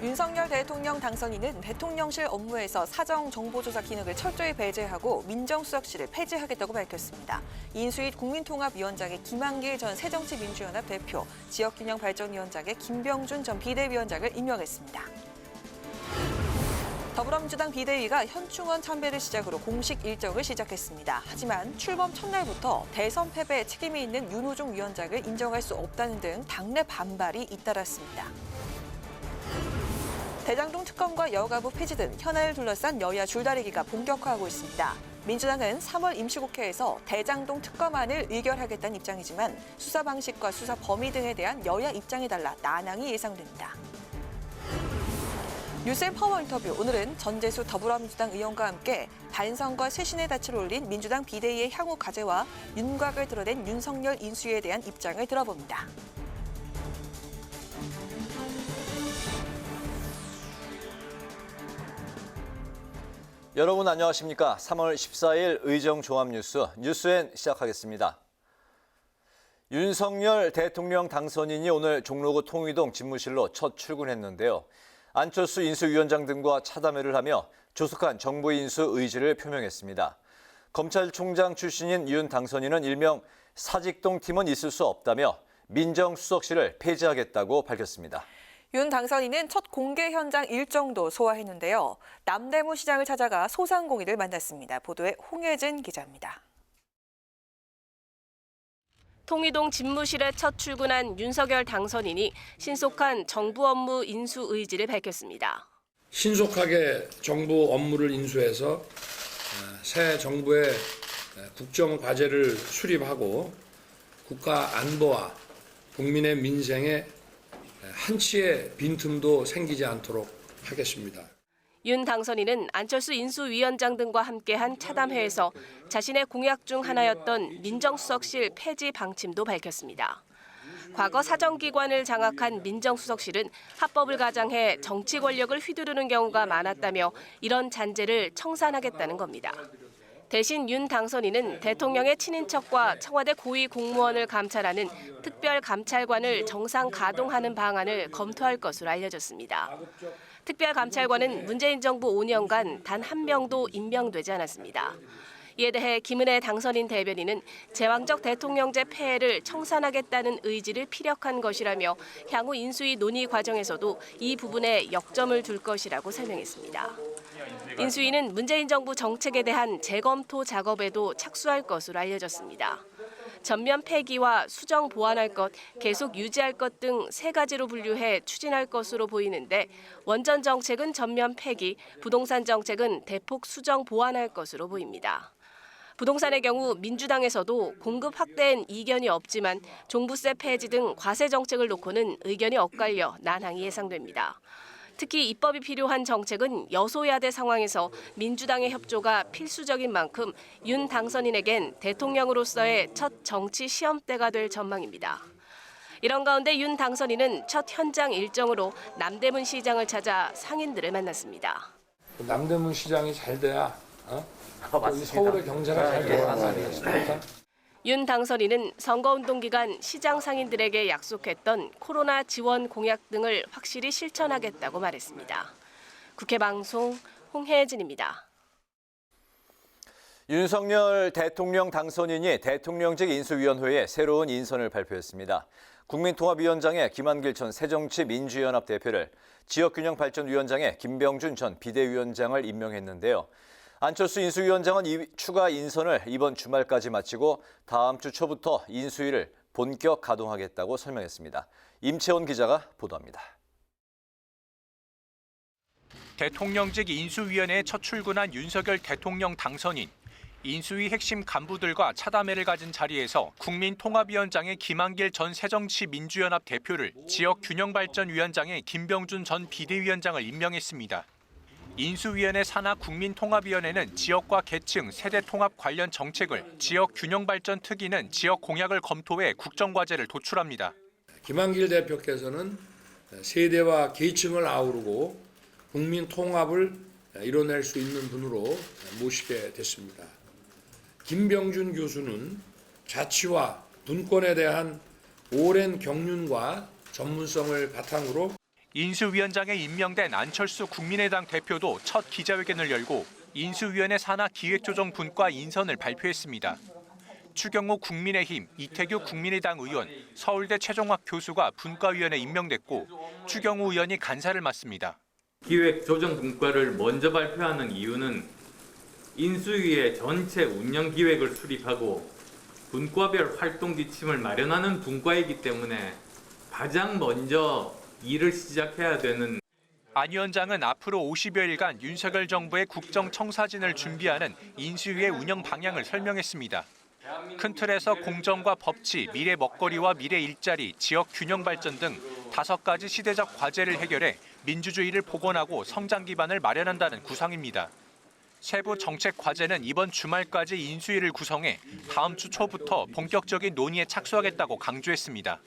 윤석열 대통령 당선인은 대통령실 업무에서 사정정보조사 기능을 철저히 배제하고 민정수석실을 폐지하겠다고 밝혔습니다. 인수위 국민통합위원장에 김한길 전 새정치민주연합 대표, 지역균형발전위원장에 김병준 전 비대위원장을 임명했습니다. 더불어민주당 비대위가 현충원 참배를 시작으로 공식 일정을 시작했습니다. 하지만 출범 첫날부터 대선 패배에 책임이 있는 윤호중 위원장을 인정할 수 없다는 등 당내 반발이 잇따랐습니다. 대장동 특검과 여가부 폐지 등 현안을 둘러싼 여야 줄다리기가 본격화하고 있습니다. 민주당은 3월 임시국회에서 대장동 특검안을 의결하겠다는 입장이지만 수사 방식과 수사 범위 등에 대한 여야 입장이 달라 난항이 예상됩니다. 뉴스앤 파워 인터뷰, 오늘은 전재수 더불어민주당 의원과 함께 반성과 쇄신의 닻을 올린 민주당 비대위의 향후 과제와 윤곽을 드러낸 윤석열 인수위에 대한 입장을 들어봅니다. 여러분 안녕하십니까? 3월 14일 의정종합뉴스 뉴스엔 시작하겠습니다. 윤석열 대통령 당선인이 오늘 종로구 통이동 집무실로 첫 출근했는데요. 안철수 인수위원장 등과 차담회를 하며 조속한 정부 인수 의지를 표명했습니다. 검찰총장 출신인 윤 당선인은 일명 사직동 팀은 있을 수 없다며 민정수석실을 폐지하겠다고 밝혔습니다. 윤 당선인은 첫 공개 현장 일정도 소화했는데요. 남대문 시장을 찾아가 소상공인을 만났습니다. 보도에 홍혜진 기자입니다. 통이동 집무실에 첫 출근한 윤석열 당선인이 신속한 정부 업무 인수 의지를 밝혔습니다. 신속하게 정부 업무를 인수해서 새 정부의 국정 과제를 수립하고 국가 안보와 국민의 민생에 한치의 빈틈도 생기지 않도록 하겠습니다. 윤 당선인은 안철수 인수위원장 등과 함께한 차담회에서 자신의 공약 중 하나였던 민정수석실 폐지 방침도 밝혔습니다. 과거 사정기관을 장악한 민정수석실은 합법을 가장해 정치 권력을 휘두르는 경우가 많았다며 이런 잔재를 청산하겠다는 겁니다. 대신 윤 당선인은 대통령의 친인척과 청와대 고위 공무원을 감찰하는 특별감찰관을 정상 가동하는 방안을 검토할 것으로 알려졌습니다. 특별감찰관은 문재인 정부 5년간 단 한 명도 임명되지 않았습니다. 이에 대해 김은혜 당선인 대변인은 제왕적 대통령제 폐해를 청산하겠다는 의지를 피력한 것이라며 향후 인수위 논의 과정에서도 이 부분에 역점을 둘 것이라고 설명했습니다. 인수위는 문재인 정부 정책에 대한 재검토 작업에도 착수할 것으로 알려졌습니다. 전면 폐기와 수정 보완할 것, 계속 유지할 것 등 세 가지로 분류해 추진할 것으로 보이는데 원전 정책은 전면 폐기, 부동산 정책은 대폭 수정 보완할 것으로 보입니다. 부동산의 경우 민주당에서도 공급 확대엔 이견이 없지만 종부세 폐지 등 과세 정책을 놓고는 의견이 엇갈려 난항이 예상됩니다. 특히 입법이 필요한 정책은 여소야대 상황에서 민주당의 협조가 필수적인 만큼 윤 당선인에겐 대통령으로서의 첫 정치 시험대가 될 전망입니다. 이런 가운데 윤 당선인은 첫 현장 일정으로 남대문 시장을 찾아 상인들을 만났습니다. 남대문 시장이 잘 돼야 이 서울의 경제가 잘 되는 거 아니겠습니까? 윤 당선인은 선거운동 기간 시장 상인들에게 약속했던 코로나 지원 공약 등을 확실히 실천하겠다고 말했습니다. 국회 방송 홍혜진입니다. 윤석열 대통령 당선인이 대통령직 인수위원회에 새로운 인선을 발표했습니다. 국민통합위원장에 김한길 전 새정치민주연합 대표를, 지역균형발전위원장에 김병준 전 비대위원장을 임명했는데요. 안철수 인수위원장은 추가 인선을 이번 주말까지 마치고 다음 주 초부터 인수위를 본격 가동하겠다고 설명했습니다. 임채원 기자가 보도합니다. 대통령직 인수위원회에 첫 출근한 윤석열 대통령 당선인. 인수위 핵심 간부들과 차담회를 가진 자리에서 국민통합위원장의 김한길 전 새정치민주연합 대표를, 지역균형발전위원장에 김병준 전 비대위원장을 임명했습니다. 인수위원회 산하 국민통합위원회는 지역과 계층, 세대통합 관련 정책을, 지역균형발전 특위는 지역 공약을 검토해 국정과제를 도출합니다. 김한길 대표께서는 세대와 계층을 아우르고 국민 통합을 이뤄낼 수 있는 분으로 모시게 됐습니다. 김병준 교수는 자치와 분권에 대한 오랜 경륜과 전문성을 바탕으로 인수위원장에 임명된 안철수 국민의당 대표도 첫 기자회견을 열고 인수위원회 산하 기획조정분과 인선을 발표했습니다. 추경호 국민의힘, 이태규 국민의당 의원, 서울대 최종학 교수가 분과위원에 임명됐고 추경호 의원이 간사를 맡습니다. 기획조정분과를 먼저 발표하는 이유는 인수위의 전체 운영 기획을 수립하고 분과별 활동 지침을 마련하는 분과이기 때문에 가장 먼저 일을 시작해야 되는. 안 위원장은 앞으로 50여일간 윤석열 정부의 국정청사진을 준비하는 인수위의 운영 방향을 설명했습니다. 큰 틀에서 공정과 법치, 미래 먹거리와 미래 일자리, 지역 균형 발전 등 5가지 시대적 과제를 해결해 민주주의를 복원하고 성장 기반을 마련한다는 구상입니다. 세부 정책 과제는 이번 주말까지 인수위를 구성해 다음 주 초부터 본격적인 논의에 착수하겠다고 강조했습니다.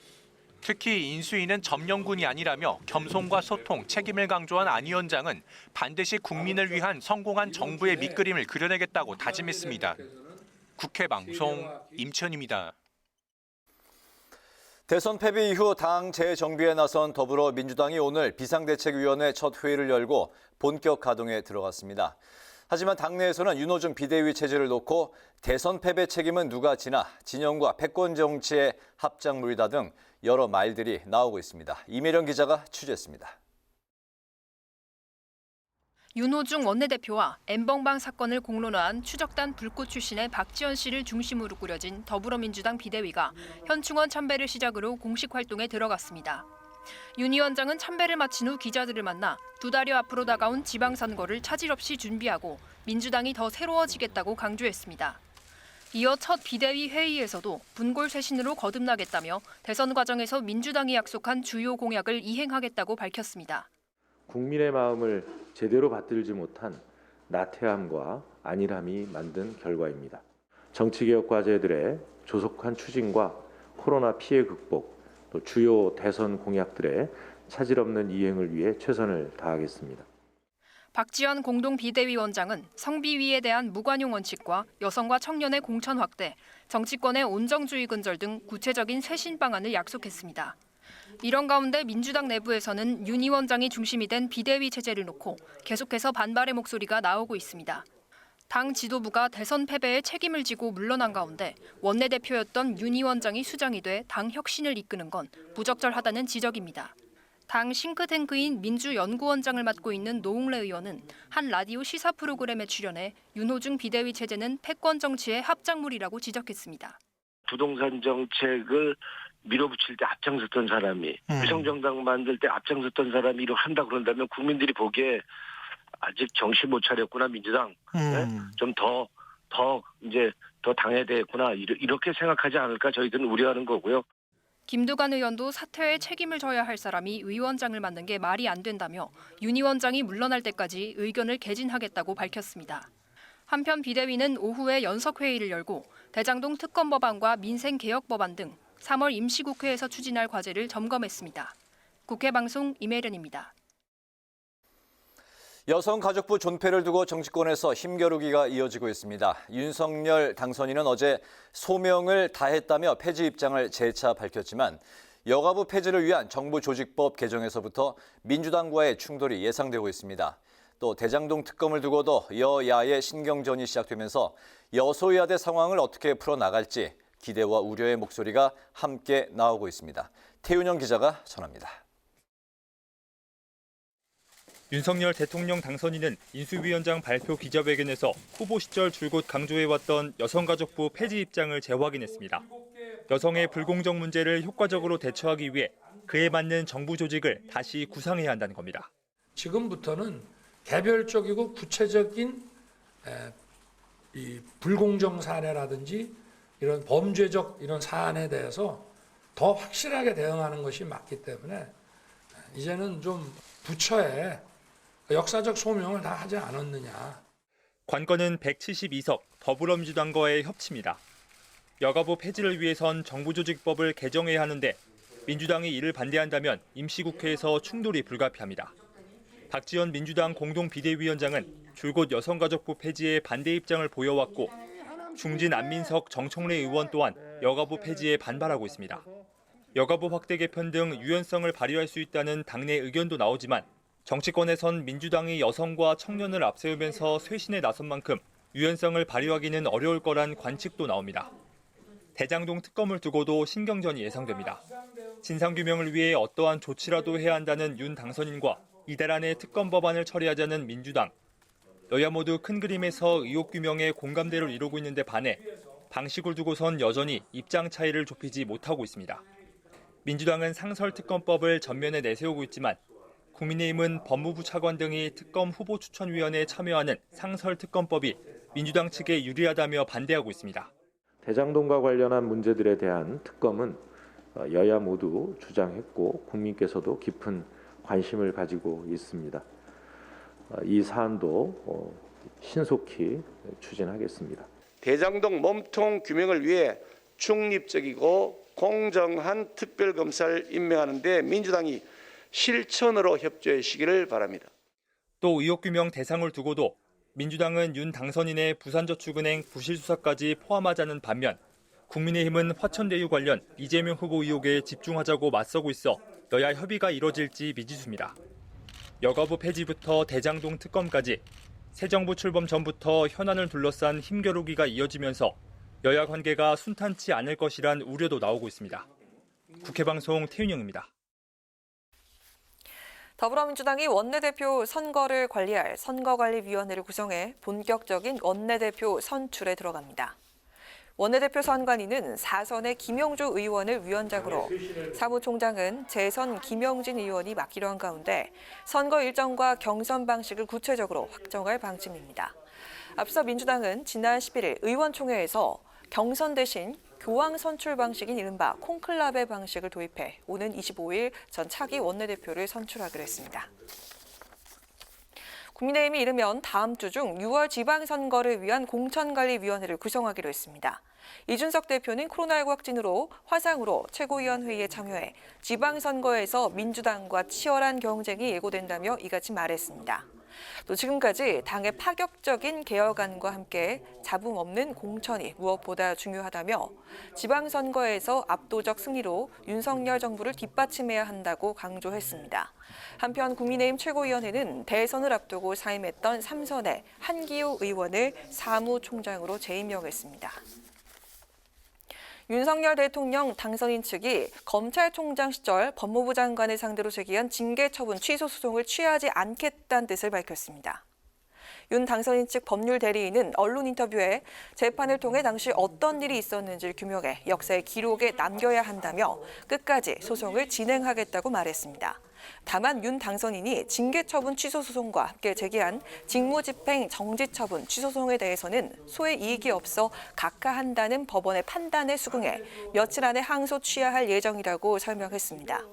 특히 인수위는 점령군이 아니라며 겸손과 소통, 책임을 강조한 안 위원장은 반드시 국민을 위한 성공한 정부의 밑그림을 그려내겠다고 다짐했습니다. 국회 방송 임천입니다. 대선 패배 이후 당 재정비에 나선 더불어민주당이 오늘 비상대책위원회 첫 회의를 열고 본격 가동에 들어갔습니다. 하지만 당내에서는 윤호중 비대위 체제를 놓고 대선 패배 책임은 누가 지나 진영과 패권 정치의 합작물이다 등 여러 말들이 나오고 있습니다. 이매령 기자가 취재했습니다. 윤호중 원내대표와 엠번방 사건을 공론화한 추적단 불꽃 출신의 박지원 씨를 중심으로 꾸려진 더불어민주당 비대위가 현충원 참배를 시작으로 공식 활동에 들어갔습니다. 윤 위원장은 참배를 마친 후 기자들을 만나 2달여 앞으로 다가온 지방선거를 차질 없이 준비하고 민주당이 더 새로워지겠다고 강조했습니다. 이어 첫 비대위 회의에서도 분골 쇄신으로 거듭나겠다며 대선 과정에서 민주당이 약속한 주요 공약을 이행하겠다고 밝혔습니다. 국민의 마음을 제대로 받들지 못한 나태함과 안일함이 만든 결과입니다. 정치개혁 과제들의 조속한 추진과 코로나 피해 극복, 또 주요 대선 공약들의 차질 없는 이행을 위해 최선을 다하겠습니다. 박지원 공동비대위원장은 성비위에 대한 무관용 원칙과 여성과 청년의 공천 확대, 정치권의 온정주의 근절 등 구체적인 쇄신 방안을 약속했습니다. 이런 가운데 민주당 내부에서는 윤 위원장이 중심이 된 비대위 체제를 놓고 계속해서 반발의 목소리가 나오고 있습니다. 당 지도부가 대선 패배에 책임을 지고 물러난 가운데 원내대표였던 윤 위원장이 수장이 돼 당 혁신을 이끄는 건 부적절하다는 지적입니다. 당 싱크탱크인 민주연구원장을 맡고 있는 노웅래 의원은 한 라디오 시사 프로그램에 출연해 윤호중 비대위 체제는 패권 정치의 합작물이라고 지적했습니다. 부동산 정책을 밀어붙일 때 앞장섰던 사람이 위성정당 만들 때 앞장섰던 사람이 이렇게 한다 그런다면 국민들이 보기에 아직 정신 못 차렸구나 민주당 좀 더 당해야 되겠구나 이렇게 생각하지 않을까 저희들은 우려하는 거고요. 김두관 의원도 사퇴에 책임을 져야 할 사람이 위원장을 맡는 게 말이 안 된다며 윤 위원장이 물러날 때까지 의견을 개진하겠다고 밝혔습니다. 한편 비대위는 오후에 연석회의를 열고 대장동 특검 법안과 민생개혁 법안 등 3월 임시국회에서 추진할 과제를 점검했습니다. 국회 방송 이매련입니다. 여성가족부 존폐를 두고 정치권에서 힘겨루기가 이어지고 있습니다. 윤석열 당선인은 어제 소명을 다했다며 폐지 입장을 재차 밝혔지만 여가부 폐지를 위한 정부조직법 개정에서부터 민주당과의 충돌이 예상되고 있습니다. 또 대장동 특검을 두고도 여야의 신경전이 시작되면서 여소야대 상황을 어떻게 풀어나갈지 기대와 우려의 목소리가 함께 나오고 있습니다. 태윤영 기자가 전합니다. 윤석열 대통령 당선인은 인수위원장 발표 기자회견에서 후보 시절 줄곧 강조해왔던 여성가족부 폐지 입장을 재확인했습니다. 여성의 불공정 문제를 효과적으로 대처하기 위해 그에 맞는 정부 조직을 다시 구상해야 한다는 겁니다. 지금부터는 개별적이고 구체적인 이 불공정 사례라든지 이런 범죄적 이런 사안에 대해서 더 확실하게 대응하는 것이 맞기 때문에 이제는 좀 부처에 역사적 소명을 다 하지 않았느냐. 관건은 172석 더불어민주당과의 협치입니다. 여가부 폐지를 위해선 정부조직법을 개정해야 하는데 민주당이 이를 반대한다면 임시국회에서 충돌이 불가피합니다. 박지원 민주당 공동비대위원장은 줄곧 여성가족부 폐지에 반대 입장을 보여왔고 중진 안민석 정청래 의원 또한 여가부 폐지에 반발하고 있습니다. 여가부 확대 개편 등 유연성을 발휘할 수 있다는 당내 의견도 나오지만 정치권에선 민주당이 여성과 청년을 앞세우면서 쇄신에 나선 만큼 유연성을 발휘하기는 어려울 거란 관측도 나옵니다. 대장동 특검을 두고도 신경전이 예상됩니다. 진상규명을 위해 어떠한 조치라도 해야 한다는 윤 당선인과 이달 안에 특검 법안을 처리하자는 민주당. 여야 모두 큰 그림에서 의혹 규명에 공감대를 이루고 있는데 반해 방식을 두고선 여전히 입장 차이를 좁히지 못하고 있습니다. 민주당은 상설특검법을 전면에 내세우고 있지만 국민의힘은 법무부 차관 등이 특검 후보 추천위원회에 참여하는 상설특검법이 민주당 측에 유리하다며 반대하고 있습니다. 대장동과 관련한 문제들에 대한 특검은 여야 모두 주장했고 국민께서도 깊은 관심을 가지고 있습니다. 이 사안도 신속히 추진하겠습니다. 대장동 몸통 규명을 위해 중립적이고 공정한 특별검사를 임명하는 데 민주당이 실천으로 협조해 주시기를 바랍니다. 또 의혹 규명 대상을 두고도 민주당은 윤 당선인의 부산저축은행 부실 수사까지 포함하자는 반면 국민의힘은 화천대유 관련 이재명 후보 의혹에 집중하자고 맞서고 있어 여야 협의가 이뤄질지 미지수입니다. 여가부 폐지부터 대장동 특검까지 새 정부 출범 전부터 현안을 둘러싼 힘겨루기가 이어지면서 여야 관계가 순탄치 않을 것이란 우려도 나오고 있습니다. 국회방송 태윤영입니다. 더불어민주당이 원내대표 선거를 관리할 선거관리위원회를 구성해 본격적인 원내대표 선출에 들어갑니다. 원내대표 선관위는 4선의 김용주 의원을 위원장으로, 사무총장은 재선 김영진 의원이 맡기로 한 가운데 선거 일정과 경선 방식을 구체적으로 확정할 방침입니다. 앞서 민주당은 지난 11일 의원총회에서 경선 대신 교황 선출 방식인 이른바 콘클라베 방식을 도입해 오는 25일 전 차기 원내대표를 선출하기로 했습니다. 국민의힘이 이르면 다음 주 중 6월 지방선거를 위한 공천관리위원회를 구성하기로 했습니다. 이준석 대표는 코로나19 확진으로 화상으로 최고위원회의에 참여해 지방선거에서 민주당과 치열한 경쟁이 예고된다며 이같이 말했습니다. 또 지금까지 당의 파격적인 개혁안과 함께 잡음 없는 공천이 무엇보다 중요하다며 지방선거에서 압도적 승리로 윤석열 정부를 뒷받침해야 한다고 강조했습니다. 한편 국민의힘 최고위원회는 대선을 앞두고 사임했던 3선의 한기호 의원을 사무총장으로 재임명했습니다. 윤석열 대통령 당선인 측이 검찰총장 시절 법무부 장관을 상대로 제기한 징계처분 취소 소송을 취하지 않겠다는 뜻을 밝혔습니다. 윤 당선인 측 법률 대리인은 언론 인터뷰에 재판을 통해 당시 어떤 일이 있었는지를 규명해 역사의 기록에 남겨야 한다며 끝까지 소송을 진행하겠다고 말했습니다. 다만 윤 당선인이 징계처분 취소 소송과 함께 제기한 직무집행 정지처분 취소 소송에 대해서는 소의 이익이 없어 각하한다는 법원의 판단에 수긍해 며칠 안에 항소 취하할 예정이라고 설명했습니다.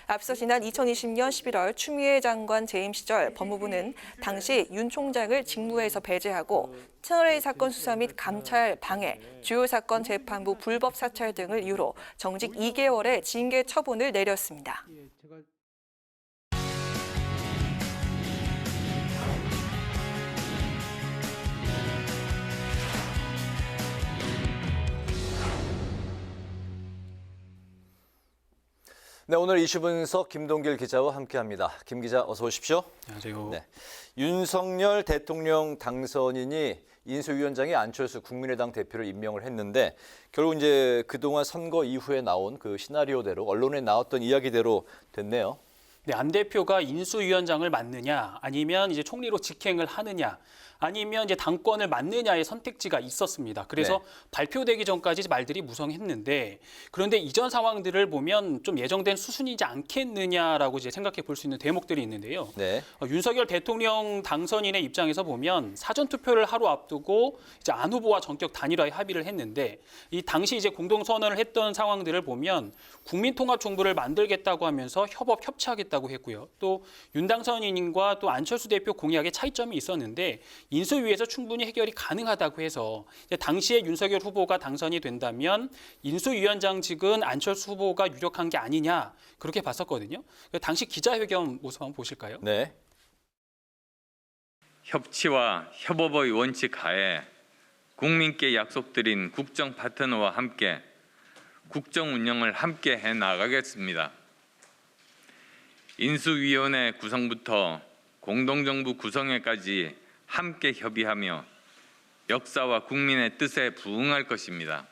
앞서 지난 2020년 11월 추미애 장관 재임 시절 법무부는 당시 윤 총장을 직무에서 배제하고 채널A 사건 수사 및 감찰 방해, 주요 사건 재판부 불법 사찰 등을 이유로 정직 2개월의 징계 처분을 내렸습니다. 네, 오늘 이슈 분석 김동길 기자와 함께합니다. 김 기자 어서 오십시오. 안녕하세요. 네, 윤석열 대통령 당선인이 인수위원장에 안철수 국민의당 대표를 임명을 했는데 결국 이제 그동안 선거 이후에 나온 그 시나리오대로 언론에 나왔던 이야기대로 됐네요. 네, 안 대표가 인수위원장을 맡느냐, 아니면 이제 총리로 직행을 하느냐, 아니면 이제 당권을 맡느냐의 선택지가 있었습니다. 그래서 네. 발표되기 전까지 말들이 무성했는데, 그런데 이전 상황들을 보면 좀 예정된 수순이지 않겠느냐라고 이제 생각해 볼 수 있는 대목들이 있는데요. 네. 윤석열 대통령 당선인의 입장에서 보면 사전 투표를 하루 앞두고 이제 안 후보와 전격 단일화에 합의를 했는데, 이 당시 이제 공동 선언을 했던 상황들을 보면 국민통합정부를 만들겠다고 하면서 협치하겠다고 했고요. 또 윤 당선인과 또 안철수 대표 공약에 차이점이 있었는데 인수위에서 충분히 해결이 가능하다고 해서 당시에 윤석열 후보가 당선이 된다면 인수위원장직은 안철수 후보가 유력한 게 아니냐 그렇게 봤었거든요. 당시 기자회견 모습 한번 보실까요? 네. 협치와 협업의 원칙 하에 국민께 약속드린 국정 파트너와 함께 국정 운영을 함께 해 나가겠습니다. 인수위원회 구성부터 공동정부 구성에까지 함께 협의하며 역사와 국민의 뜻에 부응할 것입니다.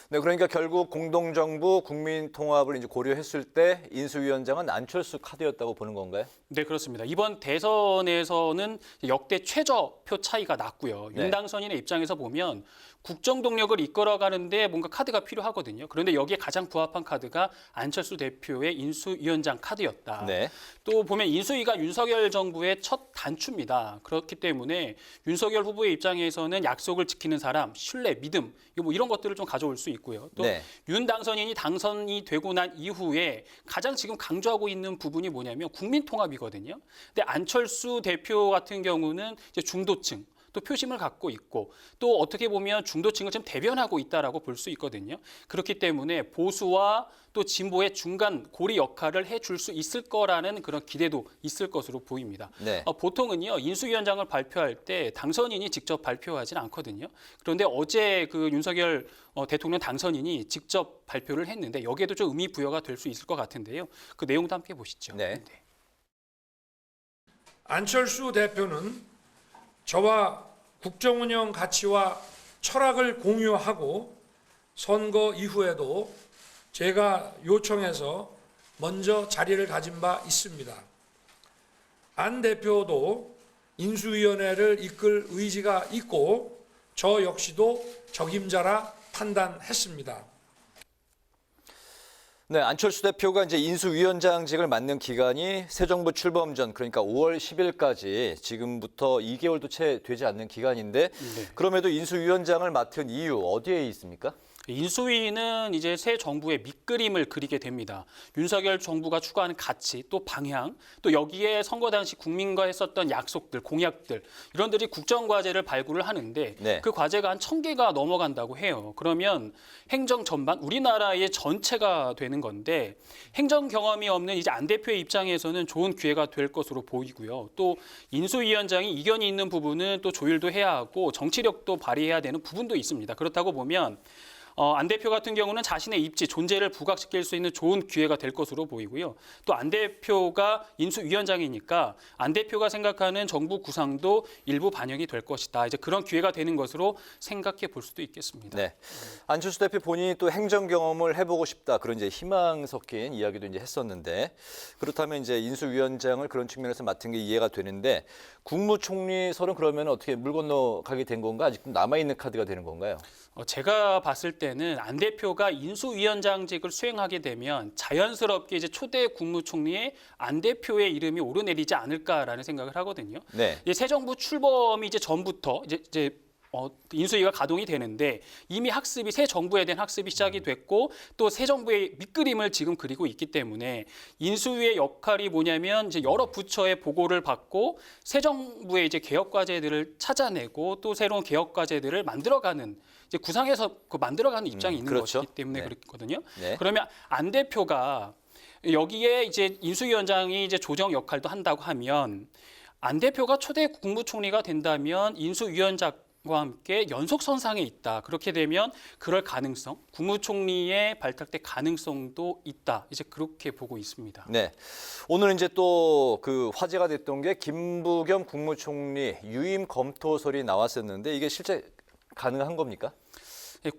네, 그러니까 결국 공동정부 국민통합을 이제 고려했을 때 인수위원장은 안철수 카드였다고 보는 건가요? 네, 그렇습니다. 이번 대선에서는 역대 최저표 차이가 났고요. 네. 윤 당선인의 입장에서 보면 국정 동력을 이끌어가는데 뭔가 카드가 필요하거든요. 그런데 여기에 가장 부합한 카드가 안철수 대표의 인수위원장 카드였다. 네. 또 보면 인수위가 윤석열 정부의 첫 단추입니다. 그렇기 때문에 윤석열 후보의 입장에서는 약속을 지키는 사람, 신뢰, 믿음 뭐 이런 것들을 좀 가져올 수 있고요. 또 네. 윤 당선인이 당선이 되고 난 이후에 가장 지금 강조하고 있는 부분이 뭐냐면 국민 통합이거든요. 근데 안철수 대표 같은 경우는 이제 중도층 또 표심을 갖고 있고 또 어떻게 보면 중도층을 좀 대변하고 있다라고 볼 수 있거든요. 그렇기 때문에 보수와 또 진보의 중간 고리 역할을 해줄 수 있을 거라는 그런 기대도 있을 것으로 보입니다. 네. 보통은요 인수위원장을 발표할 때 당선인이 직접 발표하지는 않거든요. 그런데 어제 그 윤석열 대통령 당선인이 직접 발표를 했는데 여기에도 좀 의미 부여가 될 수 있을 것 같은데요. 그 내용도 함께 보시죠. 네. 안철수 대표는 저와 국정운영 가치와 철학을 공유하고 선거 이후에도 제가 요청해서 먼저 자리를 가진 바 있습니다. 안 대표도 인수위원회를 이끌 의지가 있고 저 역시도 적임자라 판단했습니다. 네, 안철수 대표가 이제 인수위원장직을 맡는 기간이 새 정부 출범 전, 그러니까 5월 10일까지 지금부터 2개월도 채 되지 않는 기간인데 그럼에도 인수위원장을 맡은 이유 어디에 있습니까? 인수위는 이제 새 정부의 밑그림을 그리게 됩니다. 윤석열 정부가 추구하는 가치, 또 방향, 또 여기에 선거 당시 국민과 했었던 약속들, 공약들 이런들이 국정과제를 발굴을 하는데 네. 그 과제가 한 1000개가 넘어간다고 해요. 그러면 행정 전반, 우리나라의 전체가 되는 건데 행정 경험이 없는 이제 안 대표의 입장에서는 좋은 기회가 될 것으로 보이고요. 또 인수위원장이 이견이 있는 부분은 또 조율도 해야 하고 정치력도 발휘해야 되는 부분도 있습니다. 그렇다고 보면 안 대표 같은 경우는 자신의 입지, 존재를 부각시킬 수 있는 좋은 기회가 될 것으로 보이고요. 또 안 대표가 인수위원장이니까 안 대표가 생각하는 정부 구상도 일부 반영이 될 것이다. 이제 그런 기회가 되는 것으로 생각해 볼 수도 있겠습니다. 네. 안철수 대표 본인이 또 행정 경험을 해보고 싶다. 그런 이제 희망 섞인 이야기도 이제 했었는데 그렇다면 이제 인수위원장을 그런 측면에서 맡은 게 이해가 되는데 국무총리설은 그러면 어떻게 물 건너가게 된 건가? 아직도 남아있는 카드가 되는 건가요? 제가 봤을 때는 안 대표가 인수위원장직을 수행하게 되면 자연스럽게 이제 초대 국무총리에 안 대표의 이름이 오르내리지 않을까라는 생각을 하거든요. 네. 이제 새 정부 출범이 이제 전부터 이제 인수위가 가동이 되는데 이미 학습이 새 정부에 대한 학습이 시작이 됐고 또 새 정부의 밑그림을 지금 그리고 있기 때문에 인수위의 역할이 뭐냐면 이제 여러 부처의 보고를 받고 새 정부의 이제 개혁 과제들을 찾아내고 또 새로운 개혁 과제들을 만들어가는 이제 구상해서 만들어가는 입장이 있는 그렇죠. 것이기 때문에 네. 그렇거든요. 네. 그러면 안 대표가 여기에 이제 인수위원장이 이제 조정 역할도 한다고 하면 안 대표가 초대 국무총리가 된다면 인수위원장 과 함께 연속선상에 있다. 그렇게 되면 그럴 가능성, 국무총리의 발탁될 가능성도 있다. 이제 그렇게 보고 있습니다. 네. 오늘 이제 또 그 화제가 됐던 게 김부겸 국무총리 유임 검토설이 나왔었는데 이게 실제 가능한 겁니까?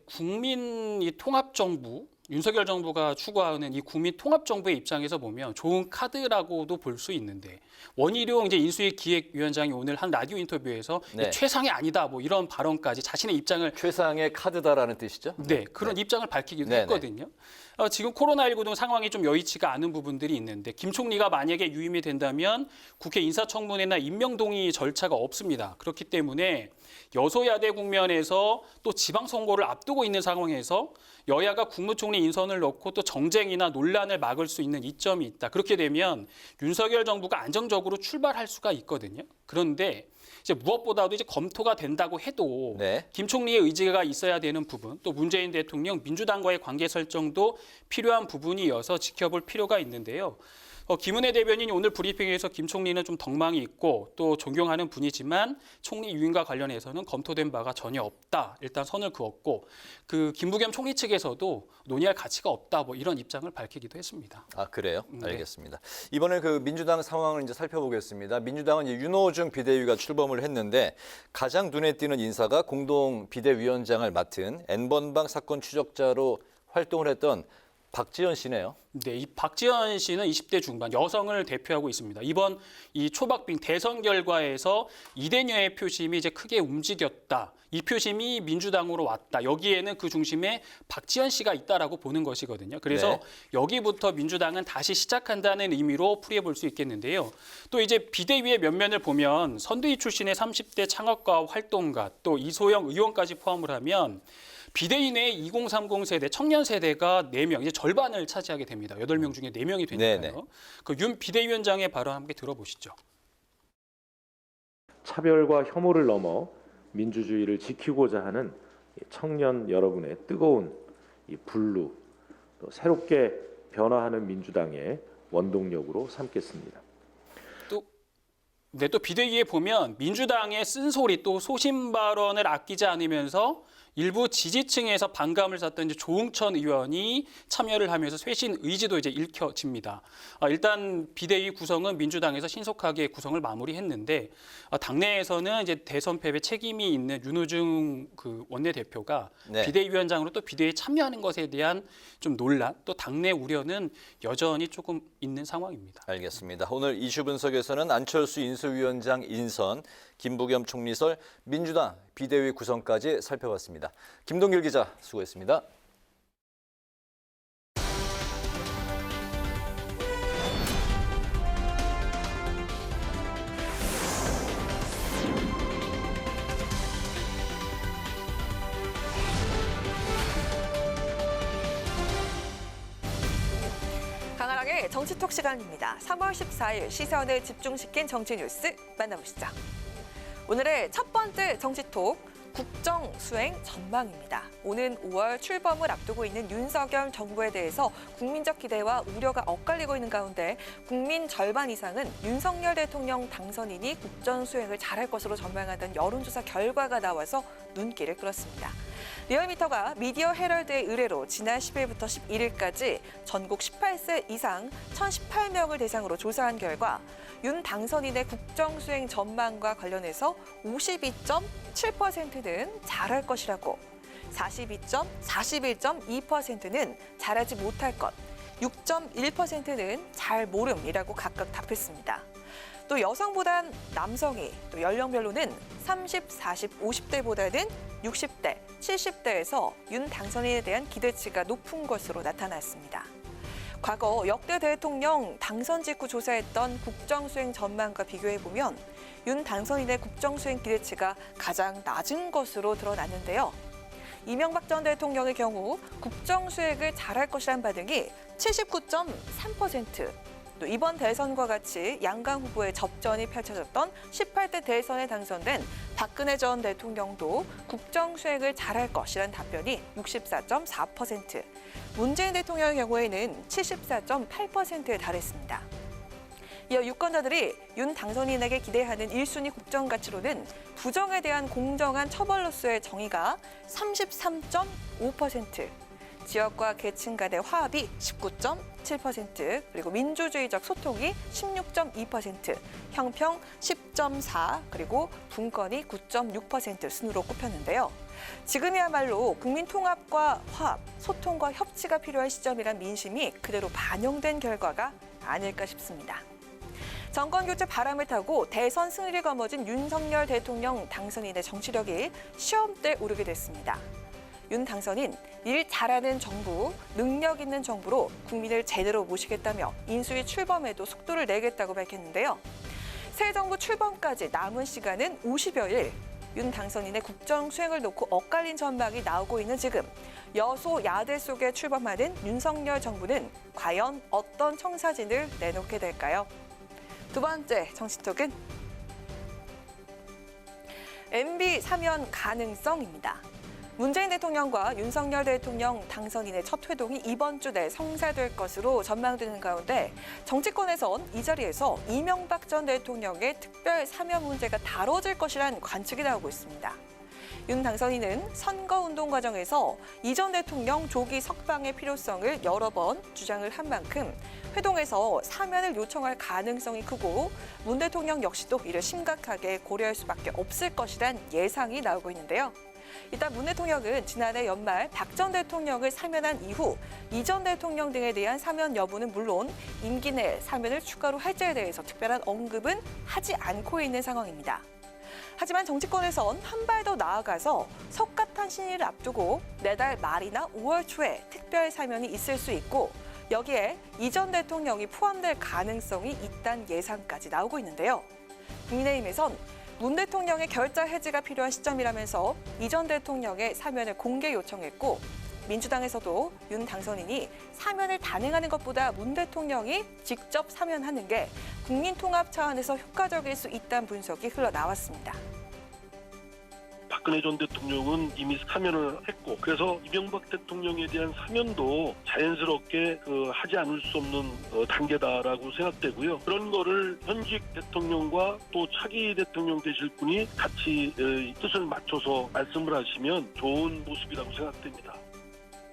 국민 이 통합정부, 윤석열 정부가 추구하는 이 국민 통합정부의 입장에서 보면 좋은 카드라고도 볼 수 있는데 원희룡 이제 인수위 기획위원장이 오늘 한 라디오 인터뷰에서 네. 최상이 아니다 뭐 이런 발언까지 자신의 입장을 최상의 카드다라는 뜻이죠? 네, 그런 입장을 밝히기도 네네. 했거든요. 지금 코로나19 등 상황이 좀 여의치가 않은 부분들이 있는데 김 총리가 만약에 유임이 된다면 국회 인사청문회나 임명동의 절차가 없습니다. 그렇기 때문에 여소야대 국면에서 또 지방선거를 앞두고 있는 상황에서 여야가 국무총리 인선을 넣고 또 정쟁이나 논란을 막을 수 있는 이점이 있다. 그렇게 되면 윤석열 정부가 안정적으로 출발할 수가 있거든요. 그런데 이제 무엇보다도 이제 검토가 된다고 해도 네. 김 총리의 의지가 있어야 되는 부분, 또 문재인 대통령 민주당과의 관계 설정도 필요한 부분이어서 지켜볼 필요가 있는데요. 김은혜 대변인이 오늘 브리핑에서 김 총리는 좀 덕망이 있고 또 존경하는 분이지만 총리 유임과 관련해서는 검토된 바가 전혀 없다. 일단 선을 그었고 그 김부겸 총리 측에서도 논의할 가치가 없다. 뭐 이런 입장을 밝히기도 했습니다. 아, 그래요? 네. 알겠습니다. 이번에 그 민주당 상황을 이제 살펴보겠습니다. 민주당은 이제 윤호중 비대위가 출범을 했는데 가장 눈에 띄는 인사가 공동 비대위원장을 맡은 N번방 사건 추적자로 활동을 했던 박지원 씨네요. 네, 이 박지원 씨는 20대 중반 여성을 대표하고 있습니다. 이번 이 초박빙 대선 결과에서 이대녀의 표심이 이제 크게 움직였다. 이 표심이 민주당으로 왔다. 여기에는 그 중심에 박지원 씨가 있다라고 보는 것이거든요. 그래서 네. 여기부터 민주당은 다시 시작한다는 의미로 풀이해 볼 수 있겠는데요. 또 이제 비대위의 면면을 보면 선대위 출신의 30대 창업가 활동가 또 이소영 의원까지 포함을 하면 비대위 내 2030 세대, 청년 세대가 4명, 이제 절반을 차지하게 됩니다. 8명 중에 4명이 되니까요. 네네. 그 윤 비대위원장의 발언 함께 들어보시죠. 차별과 혐오를 넘어 민주주의를 지키고자 하는 청년 여러분의 뜨거운 이 분루, 또 새롭게 변화하는 민주당의 원동력으로 삼겠습니다. 또 비대위에 보면 민주당의 쓴소리 또 소신 발언을 아끼지 않으면서 일부 지지층에서 반감을 샀던 이제 조응천 의원이 참여를 하면서 쇄신 의지도 이제 읽혀집니다. 일단 비대위 구성은 민주당에서 신속하게 구성을 마무리했는데 당내에서는 이제 대선 패배 책임이 있는 윤호중 그 원내대표가 네. 비대위원장으로 또 비대위에 참여하는 것에 대한 좀 논란 또 당내 우려는 여전히 조금 있는 상황입니다. 알겠습니다. 오늘 이슈 분석에서는 안철수 인수위원장 인선, 김부겸 총리설, 민주당 비대위 구성까지 살펴봤습니다. 김동길 기자 수고했습니다. 강하락의 정치톡 시간입니다. 3월 14일 시선을 집중시킨 정치 뉴스 만나보시죠. 오늘의 첫 번째 정치톡, 국정 수행 전망입니다. 오는 5월 출범을 앞두고 있는 윤석열 정부에 대해서 국민적 기대와 우려가 엇갈리고 있는 가운데 국민 절반 이상은 윤석열 대통령 당선인이 국정 수행을 잘할 것으로 전망하던 여론조사 결과가 나와서 눈길을 끌었습니다. 리얼미터가 미디어 헤럴드의 의뢰로 지난 10일부터 11일까지 전국 18세 이상 1,018명을 대상으로 조사한 결과 윤 당선인의 국정 수행 전망과 관련해서 52.7%는 잘할 것이라고, 41.2%는 잘하지 못할 것, 6.1%는 잘 모름이라고 각각 답했습니다. 또 여성보단 남성이, 또 연령별로는 30, 40, 50대보다는 60대, 70대에서 윤 당선인에 대한 기대치가 높은 것으로 나타났습니다. 과거 역대 대통령 당선 직후 조사했던 국정수행 전망과 비교해보면 윤 당선인의 국정수행 기대치가 가장 낮은 것으로 드러났는데요. 이명박 전 대통령의 경우 국정수행을 잘할 것이란 반응이 79.3%, 또 이번 대선과 같이 양강 후보의 접전이 펼쳐졌던 18대 대선에 당선된 박근혜 전 대통령도 국정수행을 잘할 것이란 답변이 64.4%, 문재인 대통령의 경우에는 74.8%에 달했습니다. 이어 유권자들이 윤 당선인에게 기대하는 1순위 국정 가치로는 부정에 대한 공정한 처벌로서의 정의가 33.5%, 지역과 계층 간의 화합이 19.7%, 그리고 민주주의적 소통이 16.2%, 형평 10.4%, 그리고 분권이 9.6% 순으로 꼽혔는데요. 지금이야말로 국민 통합과 화합, 소통과 협치가 필요한 시점이란 민심이 그대로 반영된 결과가 아닐까 싶습니다. 정권 교체 바람을 타고 대선 승리를 거머쥔 윤석열 대통령 당선인의 정치력이 시험대에 오르게 됐습니다. 윤 당선인, 일 잘하는 정부, 능력 있는 정부로 국민을 제대로 모시겠다며 인수위 출범에도 속도를 내겠다고 밝혔는데요. 새 정부 출범까지 남은 시간은 50여일, 윤 당선인의 국정 수행을 놓고 엇갈린 전망이 나오고 있는 지금, 여소야대 속에 출범하는 윤석열 정부는 과연 어떤 청사진을 내놓게 될까요? 두 번째 정치톡은 MB 사면 가능성입니다. 문재인 대통령과 윤석열 대통령 당선인의 첫 회동이 이번 주 내 성사될 것으로 전망되는 가운데 정치권에선 이 자리에서 이명박 전 대통령의 특별 사면 문제가 다뤄질 것이란 관측이 나오고 있습니다. 윤 당선인은 선거운동 과정에서 이 전 대통령 조기 석방의 필요성을 여러 번 주장을 한 만큼 회동에서 사면을 요청할 가능성이 크고 문 대통령 역시도 이를 심각하게 고려할 수밖에 없을 것이란 예상이 나오고 있는데요. 일단 문 대통령은 지난해 연말 박 전 대통령을 사면한 이후 이 전 대통령 등에 대한 사면 여부는 물론 임기 내 사면을 추가로 할지에 대해서 특별한 언급은 하지 않고 있는 상황입니다. 하지만 정치권에선 한 발 더 나아가서 석가탄 신일을 앞두고 내달 말이나 5월 초에 특별 사면이 있을 수 있고 여기에 이 전 대통령이 포함될 가능성이 있다는 예상까지 나오고 있는데요. 국민의힘에선 문 대통령의 결자 해지가 필요한 시점이라면서 이 전 대통령의 사면을 공개 요청했고 민주당에서도 윤 당선인이 사면을 단행하는 것보다 문 대통령이 직접 사면하는 게 국민 통합 차원에서 효과적일 수 있다는 분석이 흘러나왔습니다. 박근혜 전 대통령은 이미 사면을 했고 그래서 이명박 대통령에 대한 사면도 자연스럽게 하지 않을 수 없는 단계다라고 생각되고요. 그런 거를 현직 대통령과 또 차기 대통령 되실 분이 같이 뜻을 맞춰서 말씀을 하시면 좋은 모습이라고 생각됩니다.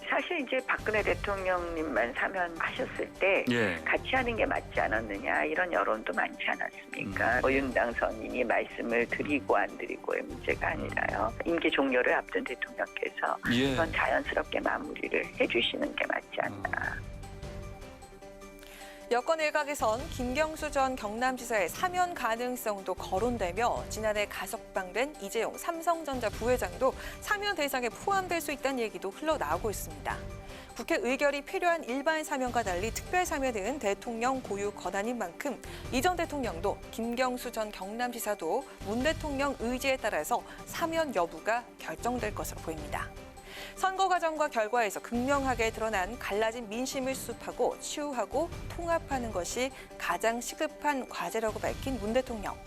사실 이제 박근혜 대통령님만 사면하셨을 때 같이 하는 게 맞지 않았느냐 이런 여론도 많지 않았습니까? 윤 당선인이 말씀을 드리고 안 드리고의 문제가 아니라요. 임기 종료를 앞둔 대통령께서 이건 자연스럽게 마무리를 해주시는 게 맞지 않나. 여권 일각에선 김경수 전 경남지사의 사면 가능성도 거론되며 지난해 가석방된 이재용 삼성전자 부회장도 사면 대상에 포함될 수 있다는 얘기도 흘러나오고 있습니다. 국회 의결이 필요한 일반 사면과 달리 특별 사면은 대통령 고유 권한인 만큼 이 전 대통령도 김경수 전 경남지사도 문 대통령 의지에 따라서 사면 여부가 결정될 것으로 보입니다. 선거 과정과 결과에서 극명하게 드러난 갈라진 민심을 수습하고 치유하고 통합하는 것이 가장 시급한 과제라고 밝힌 문 대통령.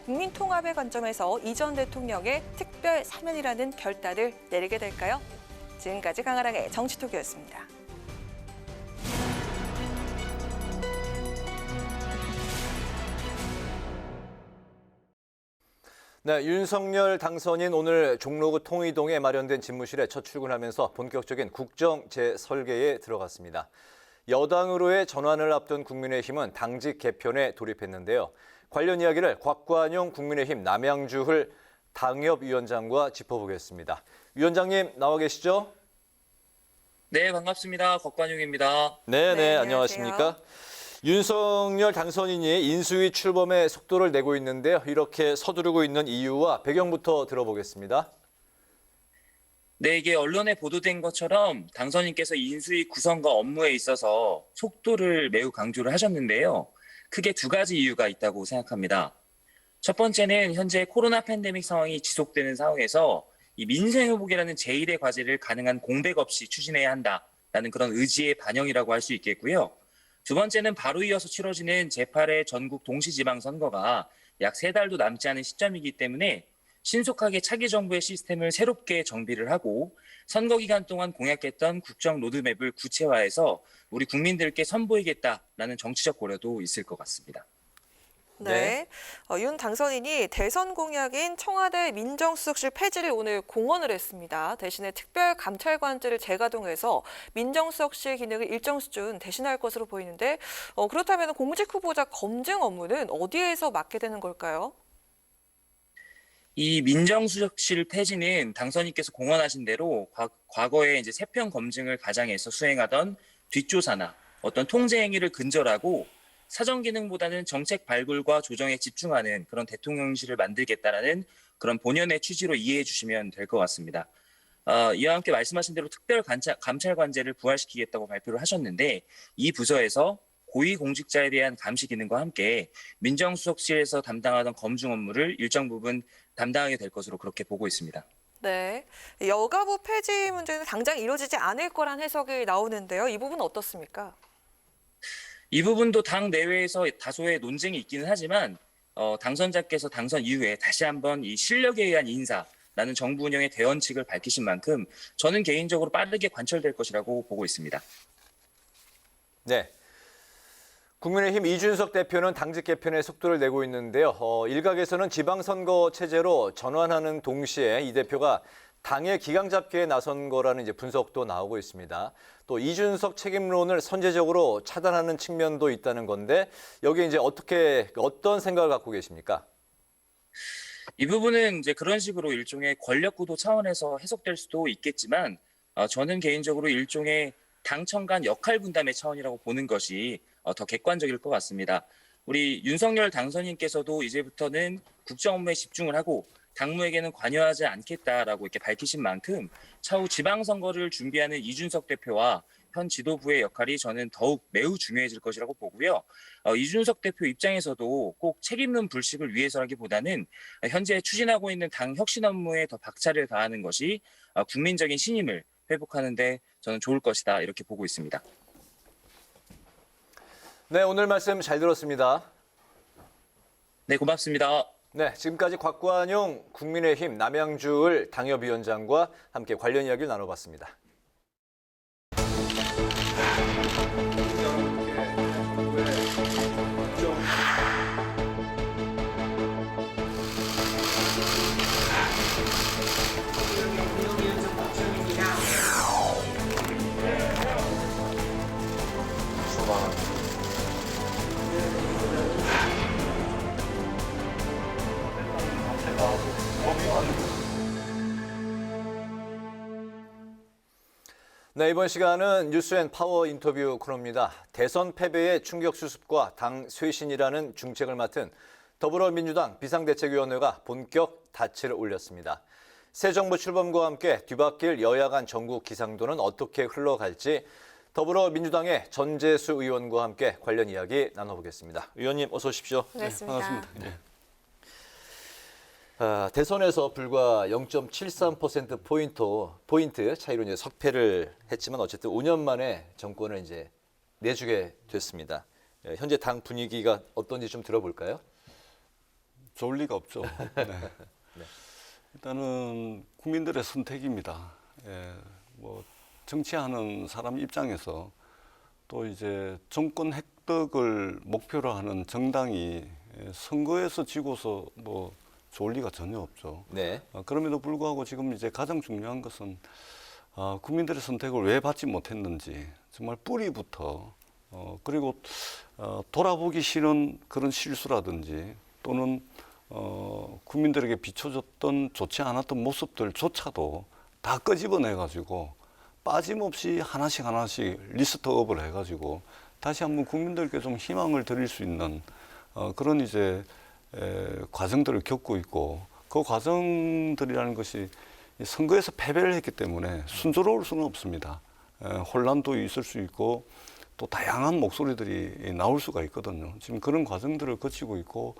국민 통합의 관점에서 이 전 대통령의 특별 사면이라는 결단을 내리게 될까요? 지금까지 강아랑의 정치톡이었습니다. 네, 윤석열 당선인 오늘 종로구 통이동에 마련된 집무실에 첫 출근하면서 본격적인 국정 재설계에 들어갔습니다. 여당으로의 전환을 앞둔 국민의힘은 당직 개편에 돌입했는데요. 관련 이야기를 곽관용 국민의힘 남양주을 당협위원장과 짚어보겠습니다. 위원장님 나와 계시죠? 네, 반갑습니다. 곽관용입니다. 네, 안녕하십니까? 윤석열 당선인이 인수위 출범에 속도를 내고 있는데요. 이렇게 서두르고 있는 이유와 배경부터 들어보겠습니다. 네, 이게 언론에 보도된 것처럼 당선인께서 인수위 구성과 업무에 있어서 속도를 매우 강조를 하셨는데요. 크게 두 가지 이유가 있다고 생각합니다. 첫 번째는 현재 코로나 팬데믹 상황이 지속되는 상황에서 이 민생회복이라는 제1의 과제를 가능한 공백 없이 추진해야 한다라는 그런 의지의 반영이라고 할 수 있겠고요. 두 번째는 바로 이어서 치러지는 제8회 전국 동시지방선거가 약 3달도 남지 않은 시점이기 때문에 신속하게 차기 정부의 시스템을 새롭게 정비를 하고 선거 기간 동안 공약했던 국정 로드맵을 구체화해서 우리 국민들께 선보이겠다라는 정치적 고려도 있을 것 같습니다. 네. 윤 당선인이 대선 공약인 청와대 민정수석실 폐지를 오늘 공언을 했습니다. 대신에 특별감찰관제를 재가동해서 민정수석실 기능을 일정 수준 대신할 것으로 보이는데 그렇다면 공직 후보자 검증 업무는 어디에서 맡게 되는 걸까요? 이 민정수석실 폐지는 당선인께서 공언하신 대로 과거에 이제 세평 검증을 가장해서 수행하던 뒷조사나 어떤 통제 행위를 근절하고 사정 기능보다는 정책 발굴과 조정에 집중하는 그런 대통령실을 만들겠다라는 그런 본연의 취지로 이해해 주시면 될 것 같습니다. 이와 함께 말씀하신 대로 특별 감찰관제를 부활시키겠다고 발표를 하셨는데 이 부서에서 고위공직자에 대한 감시 기능과 함께 민정수석실에서 담당하던 검증 업무를 일정 부분 담당하게 될 것으로 그렇게 보고 있습니다. 네, 여가부 폐지 문제는 당장 이루어지지 않을 거란 해석이 나오는데요. 이 부분은 어떻습니까? 이 부분도 당 내외에서 다소의 논쟁이 있기는 하지만 당선자께서 당선 이후에 다시 한번 이 실력에 의한 인사 라는 정부 운영의 대원칙을 밝히신 만큼 저는 개인적으로 빠르게 관철될 것이라고 보고 있습니다. 네. 국민의힘 이준석 대표는 당직 개편에 속도를 내고 있는데요. 일각에서는 지방선거 체제로 전환하는 동시에 이 대표가 당의 기강 잡기에 나선 거라는 이제 분석도 나오고 있습니다. 또 이준석 책임론을 선제적으로 차단하는 측면도 있다는 건데 여기에 이제 어떤 생각을 갖고 계십니까? 이 부분은 이제 그런 식으로 일종의 권력 구도 차원에서 해석될 수도 있겠지만 저는 개인적으로 일종의 당청 간 역할 분담의 차원이라고 보는 것이 더 객관적일 것 같습니다. 우리 윤석열 당선인께서도 이제부터는 국정 업무에 집중을 하고 당무에게는 관여하지 않겠다라고 이렇게 밝히신 만큼 차후 지방선거를 준비하는 이준석 대표와 현 지도부의 역할이 저는 더욱 매우 중요해질 것이라고 보고요. 이준석 대표 입장에서도 꼭 책임론 불식을 위해서라기보다는 현재 추진하고 있는 당 혁신 업무에 더 박차를 가하는 것이 국민적인 신임을 회복하는 데 저는 좋을 것이다 이렇게 보고 있습니다. 네, 오늘 말씀 잘 들었습니다. 네, 고맙습니다. 네, 지금까지 곽관용 국민의힘 남양주을 당협위원장과 함께 관련 이야기를 나눠봤습니다. 네, 이번 시간은 뉴스앤파워 인터뷰 코너입니다. 대선 패배의 충격 수습과 당 쇄신이라는 중책을 맡은 더불어민주당 비상대책위원회가 본격 닻을 올렸습니다. 새 정부 출범과 함께 뒤바뀔 여야 간 전국 기상도는 어떻게 흘러갈지 더불어민주당의 전재수 의원과 함께 관련 이야기 나눠보겠습니다. 의원님 어서 오십시오. 반갑습니다. 네. 대선에서 불과 0.73%포인트 차이로 이제 석패를 했지만 어쨌든 5년 만에 정권을 이제 내주게 됐습니다. 현재 당 분위기가 어떤지 좀 들어볼까요? 좋을 리가 없죠. 네. 네. 일단은 국민들의 선택입니다. 뭐 정치하는 사람 입장에서 또 이제 정권 획득을 목표로 하는 정당이 선거에서 지고서 뭐 좋을 리가 전혀 없죠. 네. 그럼에도 불구하고 지금 이제 가장 중요한 것은 국민들의 선택을 왜 받지 못했는지 정말 뿌리부터 그리고 돌아보기 싫은 그런 실수라든지 또는 국민들에게 비춰줬던 좋지 않았던 모습들조차도 다 끄집어내가지고 빠짐없이 하나씩 리스트업을 해가지고 다시 한번 국민들께 좀 희망을 드릴 수 있는 그런 이제 과정들을 겪고 있고 그 과정들이라는 것이 선거에서 패배를 했기 때문에 순조로울 수는 없습니다. 혼란도 있을 수 있고 또 다양한 목소리들이 나올 수가 있거든요. 지금 그런 과정들을 거치고 있고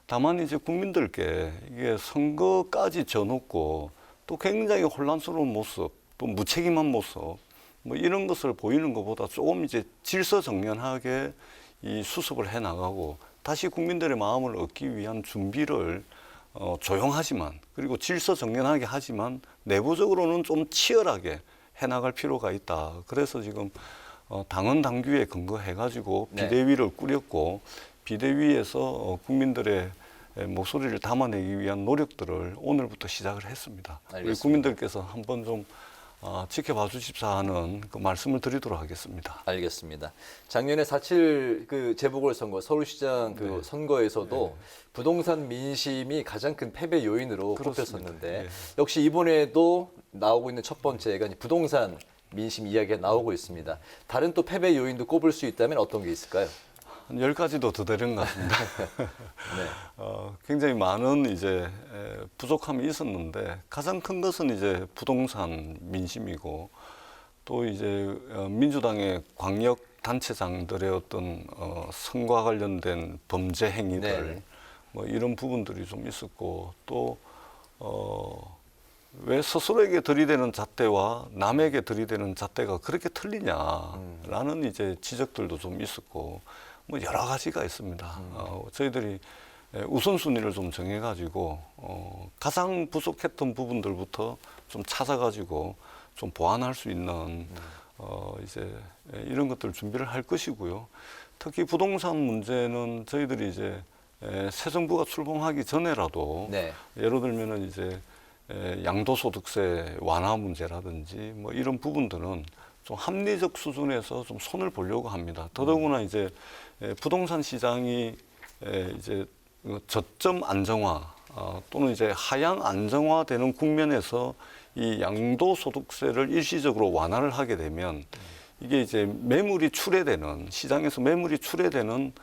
다만 이제 국민들께 이게 선거까지 져놓고 또 굉장히 혼란스러운 모습 또 무책임한 모습 뭐 이런 것을 보이는 것보다 조금 이제 질서정연하게 이 수습을 해 나가고 다시 국민들의 마음을 얻기 위한 준비를 조용하지만 그리고 질서정연하게 하지만 내부적으로는 좀 치열하게 해나갈 필요가 있다. 그래서 지금 당헌 당규에 근거해가지고 비대위를 꾸렸고 비대위에서 국민들의 목소리를 담아내기 위한 노력들을 오늘부터 시작을 했습니다. 알겠습니다. 우리 국민들께서 한번 좀 지켜봐 주십사 하는 그 말씀을 드리도록 하겠습니다. 알겠습니다. 작년에 4.7 그 재보궐선거 서울시장 그 선거에서도 부동산 민심이 가장 큰 패배 요인으로 꼽혔었는데 역시 이번에도 나오고 있는 첫 번째가 부동산 민심 이야기가 나오고 있습니다. 다른 또 패배 요인도 꼽을 수 있다면 어떤 게 있을까요? 한 10가지도 더 되는 것 같습니다. 굉장히 많은 이제 부족함이 있었는데 가장 큰 것은 이제 부동산 민심이고 또 이제 민주당의 광역 단체장들의 어떤 선거와 관련된 범죄 행위들 뭐 이런 부분들이 좀 있었고 또 왜 스스로에게 들이대는 잣대와 남에게 들이대는 잣대가 그렇게 틀리냐라는 이제 지적들도 좀 있었고 뭐 여러 가지가 있습니다. 저희들이 우선순위를 좀 정해가지고 가장 부족했던 부분들부터 좀 찾아가지고 좀 보완할 수 있는 이제 이런 것들 준비를 할 것이고요. 특히 부동산 문제는 저희들이 이제 새 정부가 출범하기 전에라도 예를 들면은 이제 양도소득세 완화 문제라든지 뭐 이런 부분들은 좀 합리적 수준에서 좀 손을 보려고 합니다. 더더구나 이제 부동산 시장이 이제 저점 안정화 또는 이제 하향 안정화되는 국면에서 이 양도소득세를 일시적으로 완화를 하게 되면 이게 이제 매물이 출회되는 시장에서 매물이 출회되는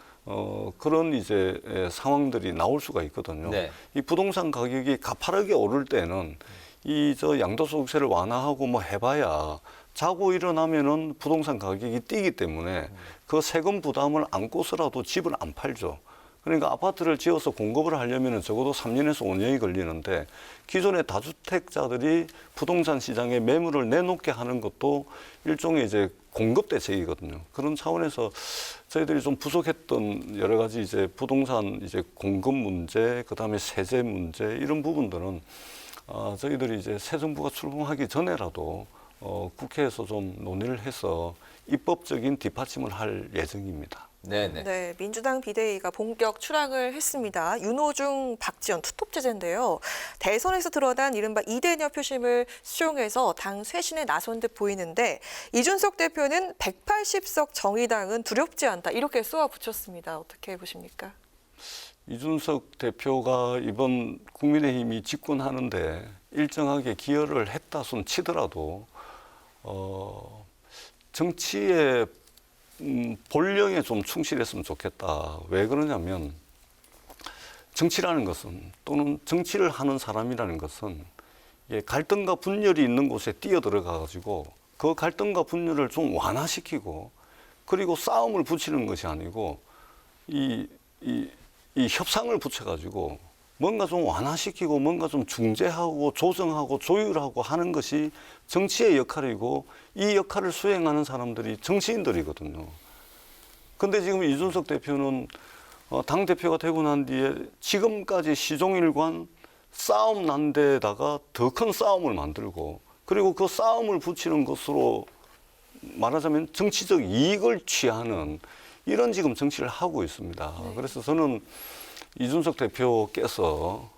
그런 이제 상황들이 나올 수가 있거든요. 이 부동산 가격이 가파르게 오를 때는 이 양도소득세를 완화하고 뭐 해봐야 자고 일어나면은 부동산 가격이 뛰기 때문에 그 세금 부담을 안고서라도 집을 안 팔죠. 그러니까 아파트를 지어서 공급을 하려면 적어도 3년에서 5년이 걸리는데 기존의 다주택자들이 부동산 시장에 매물을 내놓게 하는 것도 일종의 이제 공급 대책이거든요. 그런 차원에서 저희들이 좀 부족했던 여러 가지 이제 부동산 이제 공급 문제, 그다음에 세제 문제 이런 부분들은 저희들이 이제 새 정부가 출범하기 전에라도 국회에서 좀 논의를 해서 입법적인 뒷받침을 할 예정입니다. 네, 민주당 비대위가 본격 출항을 했습니다. 윤호중, 박지원 투톱 체제인데요. 대선에서 드러난 이른바 이대녀 표심을 수용해서 당 쇄신에 나선 듯 보이는데 이준석 대표는 180석 정의당은 두렵지 않다 이렇게 쏘아붙였습니다. 어떻게 보십니까? 이준석 대표가 이번 국민의힘이 집권하는데 일정하게 기여를 했다 손 치더라도 정치의 본령에 좀 충실했으면 좋겠다. 왜 그러냐면 정치라는 것은 또는 정치를 하는 사람이라는 것은 갈등과 분열이 있는 곳에 뛰어들어가 가지고 그 갈등과 분열을 좀 완화시키고 그리고 싸움을 붙이는 것이 아니고 이 협상을 붙여가지고 뭔가 좀 완화시키고 뭔가 좀 중재하고 조정하고 조율하고 하는 것이 정치의 역할이고 이 역할을 수행하는 사람들이 정치인들이거든요. 근데 지금 이준석 대표는 당대표가 되고 난 뒤에 지금까지 시종일관 싸움 난 데다가 더 큰 싸움을 만들고 그리고 그 싸움을 붙이는 것으로 말하자면 정치적 이익을 취하는 이런 지금 정치를 하고 있습니다. 그래서 저는 이준석 대표께서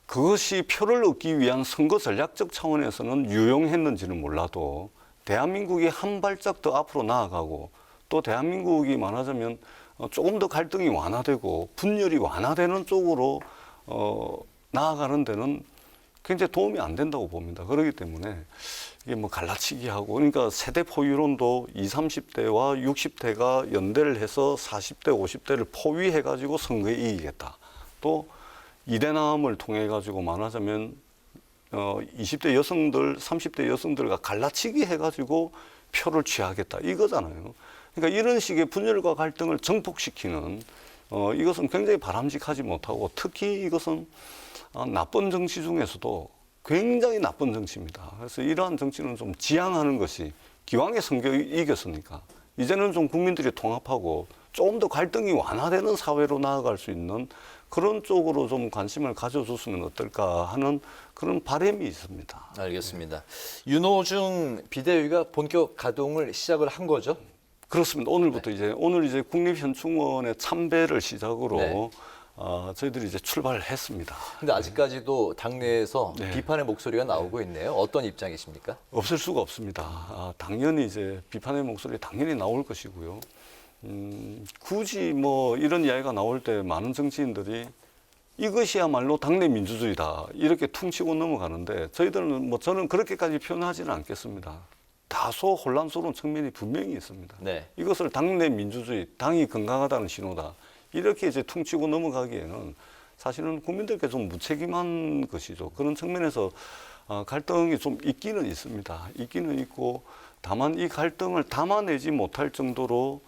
그것이 표를 얻기 위한 선거 전략적 차원에서는 유용했는지는 몰라도 대한민국이 한 발짝 더 앞으로 나아가고 또 대한민국이 말하자면 조금 더 갈등이 완화되고 분열이 완화되는 쪽으로 나아가는 데는 굉장히 도움이 안 된다고 봅니다. 그렇기 때문에 이게 뭐 갈라치기 하고 그러니까 세대 포위론도 20, 30대와 60대가 연대를 해서 40대, 50대를 포위해 가지고 선거에 이기겠다. 또 이대남을 통해 가지고 말하자면 20대 여성들, 30대 여성들과 갈라치기 해 가지고 표를 취하겠다. 이거잖아요. 그러니까 이런 식의 분열과 갈등을 증폭시키는 이것은 굉장히 바람직하지 못하고 특히 이것은 나쁜 정치 중에서도 굉장히 나쁜 정치입니다. 그래서 이러한 정치는 좀 지양하는 것이 기왕에 선거 이겼으니까 이제는 좀 국민들이 통합하고 조금 더 갈등이 완화되는 사회로 나아갈 수 있는 그런 쪽으로 좀 관심을 가져줬으면 어떨까 하는 그런 바람이 있습니다. 알겠습니다. 윤호중 비대위가 본격 가동을 시작을 한 거죠? 그렇습니다. 오늘부터 오늘 이제 국립현충원의 참배를 시작으로 저희들이 이제 출발을 했습니다. 근데 아직까지도 당내에서 비판의 목소리가 나오고 있네요. 어떤 입장이십니까? 없을 수가 없습니다. 당연히 이제 비판의 목소리 당연히 나올 것이고요. 굳이 뭐 이런 이야기가 나올 때 많은 정치인들이 이것이야말로 당내 민주주의다 이렇게 퉁치고 넘어가는데 저희들은 뭐 저는 그렇게까지 표현하지는 않겠습니다. 다소 혼란스러운 측면이 분명히 있습니다. 이것을 당내 민주주의, 당이 건강하다는 신호다. 이렇게 이제 퉁치고 넘어가기에는 사실은 국민들께 좀 무책임한 것이죠. 그런 측면에서 갈등이 좀 있기는 있습니다. 있기는 있고 다만 이 갈등을 담아내지 못할 정도로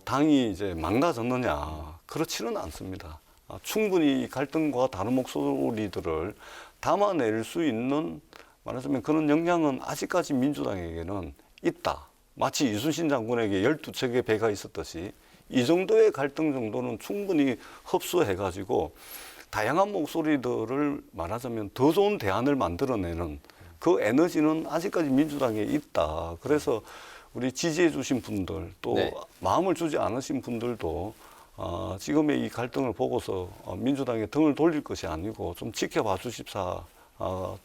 당이 이제 망가졌느냐 그렇지는 않습니다. 충분히 이 갈등과 다른 목소리들을 담아낼 수 있는 말하자면 그런 역량은 아직까지 민주당에게는 있다. 마치 이순신 장군에게 12척의 배가 있었듯이 이 정도의 갈등 정도는 충분히 흡수해가지고 다양한 목소리들을 말하자면 더 좋은 대안을 만들어내는 그 에너지는 아직까지 민주당에 있다. 그래서 우리 지지해 주신 분들 또 네. 마음을 주지 않으신 분들도 지금의 이 갈등을 보고서 민주당에 등을 돌릴 것이 아니고 좀 지켜봐 주십사.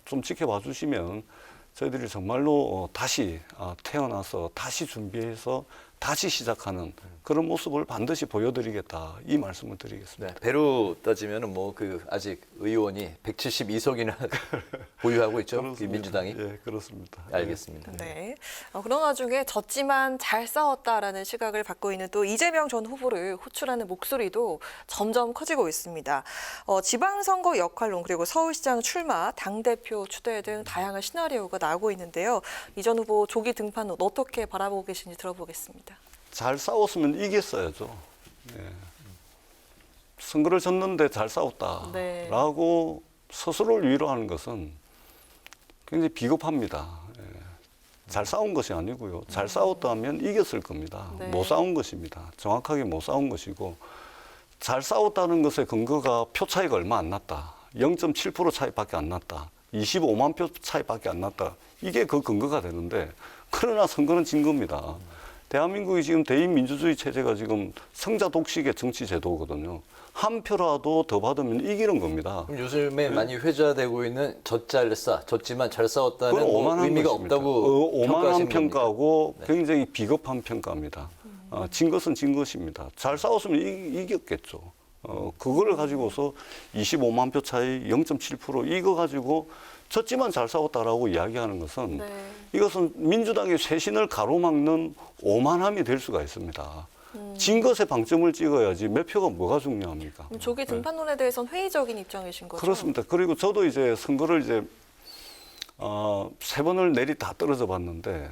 좀 지켜봐 주시면 저희들이 정말로 다시 태어나서 다시 준비해서 다시 시작하는 그런 모습을 반드시 보여드리겠다 이 말씀을 드리겠습니다. 네, 배로 따지면은 뭐 아직 의원이 172석이나 보유하고 있죠. 이 민주당이. 예, 그렇습니다. 알겠습니다. 네. 그런 와중에 졌지만 잘 싸웠다라는 시각을 갖고 있는 또 이재명 전 후보를 호출하는 목소리도 점점 커지고 있습니다. 지방선거 역할론 그리고 서울시장 출마, 당대표 추대 등 다양한 시나리오가 나오고 있는데요. 이 전 후보 조기 등판론 어떻게 바라보고 계신지 들어보겠습니다. 잘 싸웠으면 이겼어야죠. 예. 선거를 졌는데 잘 싸웠다라고 스스로를 위로하는 것은 굉장히 비겁합니다. 예. 잘 싸운 것이 아니고요. 잘 싸웠다면 이겼을 겁니다. 네. 못 싸운 것입니다. 정확하게 못 싸운 것이고 잘 싸웠다는 것의 근거가 표 차이가 얼마 안 났다. 0.7% 차이밖에 안 났다. 25만 표 차이밖에 안 났다. 이게 그 근거가 되는데 그러나 선거는 진 겁니다. 대한민국이 지금 대의민주주의 체제가 지금 성자 독식의 정치 제도거든요. 한 표라도 더 받으면 이기는 겁니다. 그럼 요즘에 많이 회자되고 있는 졌지만 잘 싸웠다는 그건 오만한 의미가 것입니다. 없다고 오만한 평가하시는 평가고 겁니까? 굉장히 비겁한 평가입니다. 진 것은 진 것입니다. 잘 싸웠으면 이겼겠죠. 그거를 가지고서 25만 표 차이 0.7% 이거 가지고 졌지만 잘 싸웠다라고 이야기하는 것은 이것은 민주당의 쇄신을 가로막는 오만함이 될 수가 있습니다. 진 것에 방점을 찍어야지 몇 표가 뭐가 중요합니까? 조기 등판론에 대해서는 회의적인 입장이신 거죠? 그렇습니다. 그리고 저도 이제 선거를 이제 3번을 내리 다 떨어져 봤는데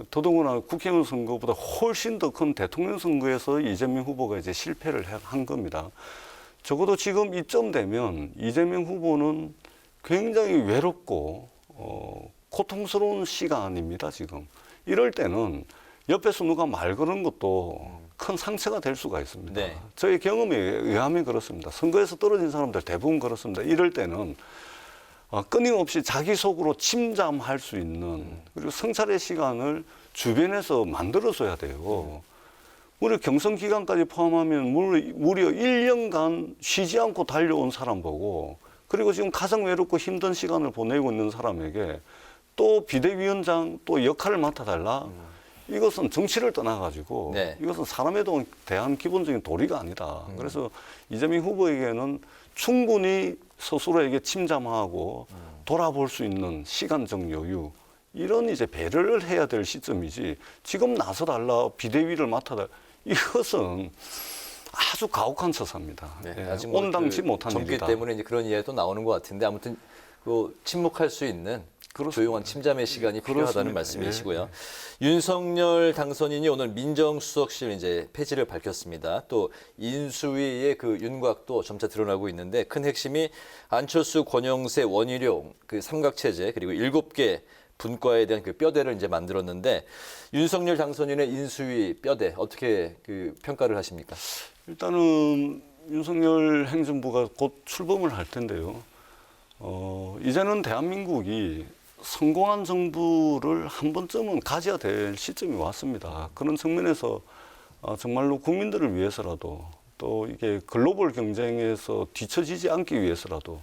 더더구나 국회의원 선거보다 훨씬 더 큰 대통령 선거에서 이재명 후보가 이제 실패를 한 겁니다. 적어도 지금 이쯤 되면 이재명 후보는 굉장히 외롭고 고통스러운 시간입니다, 지금. 이럴 때는 옆에서 누가 말 거는 것도 큰 상처가 될 수가 있습니다. 네. 저의 경험에 의하면 그렇습니다. 선거에서 떨어진 사람들 대부분 그렇습니다. 이럴 때는 끊임없이 자기 속으로 침잠할 수 있는 그리고 성찰의 시간을 주변에서 만들어줘야 돼요. 우리 경선 기간까지 포함하면 무려 1년간 쉬지 않고 달려온 사람 보고 그리고 지금 가장 외롭고 힘든 시간을 보내고 있는 사람에게 또 비대위원장 또 역할을 맡아달라. 이것은 정치를 떠나가지고 이것은 사람에 대한 기본적인 도리가 아니다. 그래서 이재명 후보에게는 충분히 스스로에게 침잠하고 돌아볼 수 있는 시간적 여유 이런 이제 배려를 해야 될 시점이지 지금 나서달라 비대위를 맡아달라 이것은 아주 가혹한 처사입니다. 아직 온당치 못한 정기 일이다. 때문에 이제 그런 이야기도 나오는 것 같은데 아무튼 침묵할 수 있는 조용한 침잠의 시간이 필요하다는 말씀이시고요. 윤석열 당선인이 오늘 민정수석실 이제 폐지를 밝혔습니다. 또 인수위의 그 윤곽도 점차 드러나고 있는데 큰 핵심이 안철수, 권영세, 원희룡 그 삼각체제 그리고 7개 분과에 대한 그 뼈대를 이제 만들었는데 윤석열 당선인의 인수위 뼈대 어떻게 그 평가를 하십니까? 일단은 윤석열 행정부가 곧 출범을 할 텐데요. 이제는 대한민국이 성공한 정부를 한 번쯤은 가져야 될 시점이 왔습니다. 그런 측면에서 정말로 국민들을 위해서라도 또 이게 글로벌 경쟁에서 뒤처지지 않기 위해서라도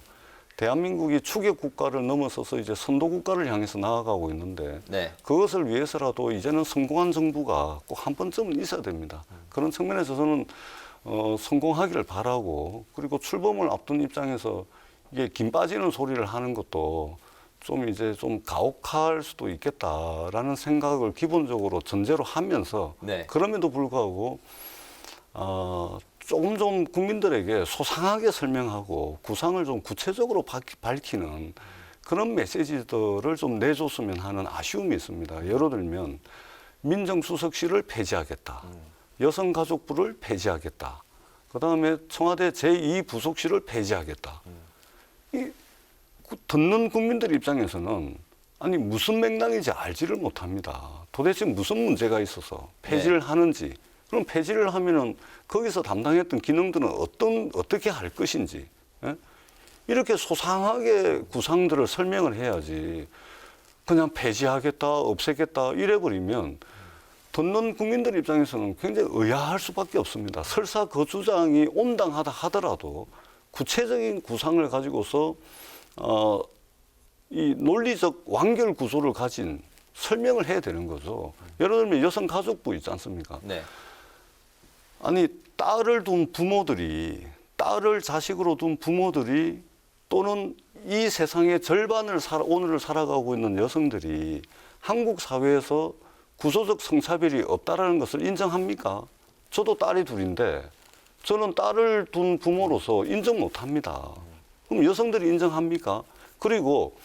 대한민국이 추격 국가를 넘어서서 이제 선도 국가를 향해서 나아가고 있는데 그것을 위해서라도 이제는 성공한 정부가 꼭 한 번쯤은 있어야 됩니다. 그런 측면에서 저는 성공하기를 바라고 그리고 출범을 앞둔 입장에서 이게 김 빠지는 소리를 하는 것도 좀 이제 좀 가혹할 수도 있겠다라는 생각을 기본적으로 전제로 하면서 그럼에도 불구하고 조금 좀 국민들에게 소상하게 설명하고 구상을 좀 구체적으로 밝히는 그런 메시지들을 좀 내줬으면 하는 아쉬움이 있습니다. 예를 들면 민정수석실을 폐지하겠다. 여성가족부를 폐지하겠다. 그다음에 청와대 제2부속실을 폐지하겠다. 듣는 국민들 입장에서는 아니 무슨 맥락인지 알지를 못합니다. 도대체 무슨 문제가 있어서 폐지를 하는지 그럼 폐지를 하면은 거기서 담당했던 기능들은 어떻게 할 것인지 예? 이렇게 소상하게 구상들을 설명을 해야지 그냥 폐지하겠다, 없애겠다 이래버리면 듣는 국민들 입장에서는 굉장히 의아할 수밖에 없습니다. 설사 그 주장이 온당하다 하더라도 구체적인 구상을 가지고서 이 논리적 완결 구조를 가진 설명을 해야 되는 거죠. 예를 들면 여성가족부 있지 않습니까? 네. 아니 딸을 둔 부모들이 딸을 자식으로 둔 부모들이 또는 이 세상의 절반을 오늘을 살아가고 있는 여성들이 한국 사회에서 구조적 성차별이 없다라는 것을 인정합니까? 저도 딸이 둘인데 저는 딸을 둔 부모로서 인정 못합니다. 그럼 여성들이 인정합니까? 그리고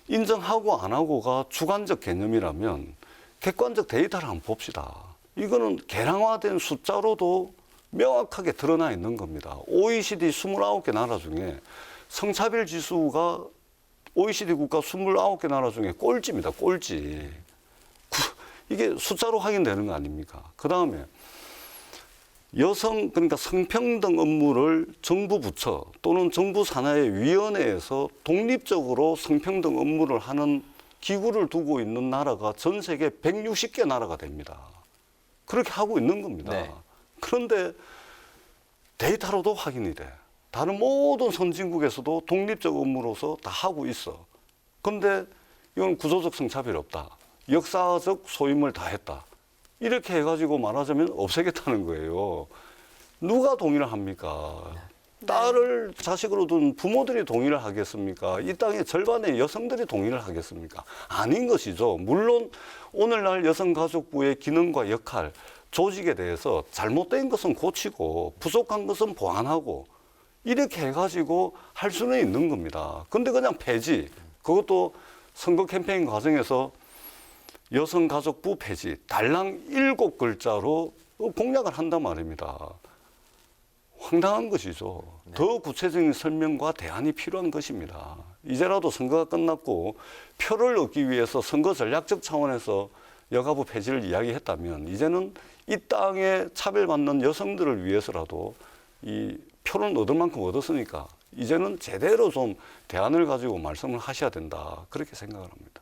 인정하고 안 하고가 주관적 개념이라면 객관적 데이터를 한번 봅시다. 이거는 계량화된 숫자로도 명확하게 드러나 있는 겁니다. OECD 29개 나라 중에 성차별 지수가 OECD 국가 29개 나라 중에 꼴찌입니다. 꼴찌. 이게 숫자로 확인되는 거 아닙니까? 그다음에 그러니까 성평등 업무를 정부 부처 또는 정부 산하의 위원회에서 독립적으로 성평등 업무를 하는 기구를 두고 있는 나라가 전 세계 160개 나라가 됩니다. 그렇게 하고 있는 겁니다. 네. 그런데 데이터로도 확인이 돼. 다른 모든 선진국에서도 독립적 업무로서 다 하고 있어. 그런데 이건 구조적 성차별이 없다. 역사적 소임을 다 했다. 이렇게 해가지고 말하자면 없애겠다는 거예요. 누가 동의를 합니까? 딸을 자식으로 둔 부모들이 동의를 하겠습니까? 이 땅의 절반의 여성들이 동의를 하겠습니까? 아닌 것이죠. 물론 오늘날 여성가족부의 기능과 역할, 조직에 대해서 잘못된 것은 고치고 부족한 것은 보완하고 이렇게 해가지고 할 수는 있는 겁니다. 근데 그냥 폐지, 그것도 선거 캠페인 과정에서 여성가족부 폐지, 달랑 7글자로 공약을 한단 말입니다. 황당한 것이죠. 네. 더 구체적인 설명과 대안이 필요한 것입니다. 이제라도 선거가 끝났고 표를 얻기 위해서 선거 전략적 차원에서 여가부 폐지를 이야기했다면 이제는 이 땅에 차별받는 여성들을 위해서라도 이 표를 얻을 만큼 얻었으니까 이제는 제대로 좀 대안을 가지고 말씀을 하셔야 된다. 그렇게 생각을 합니다.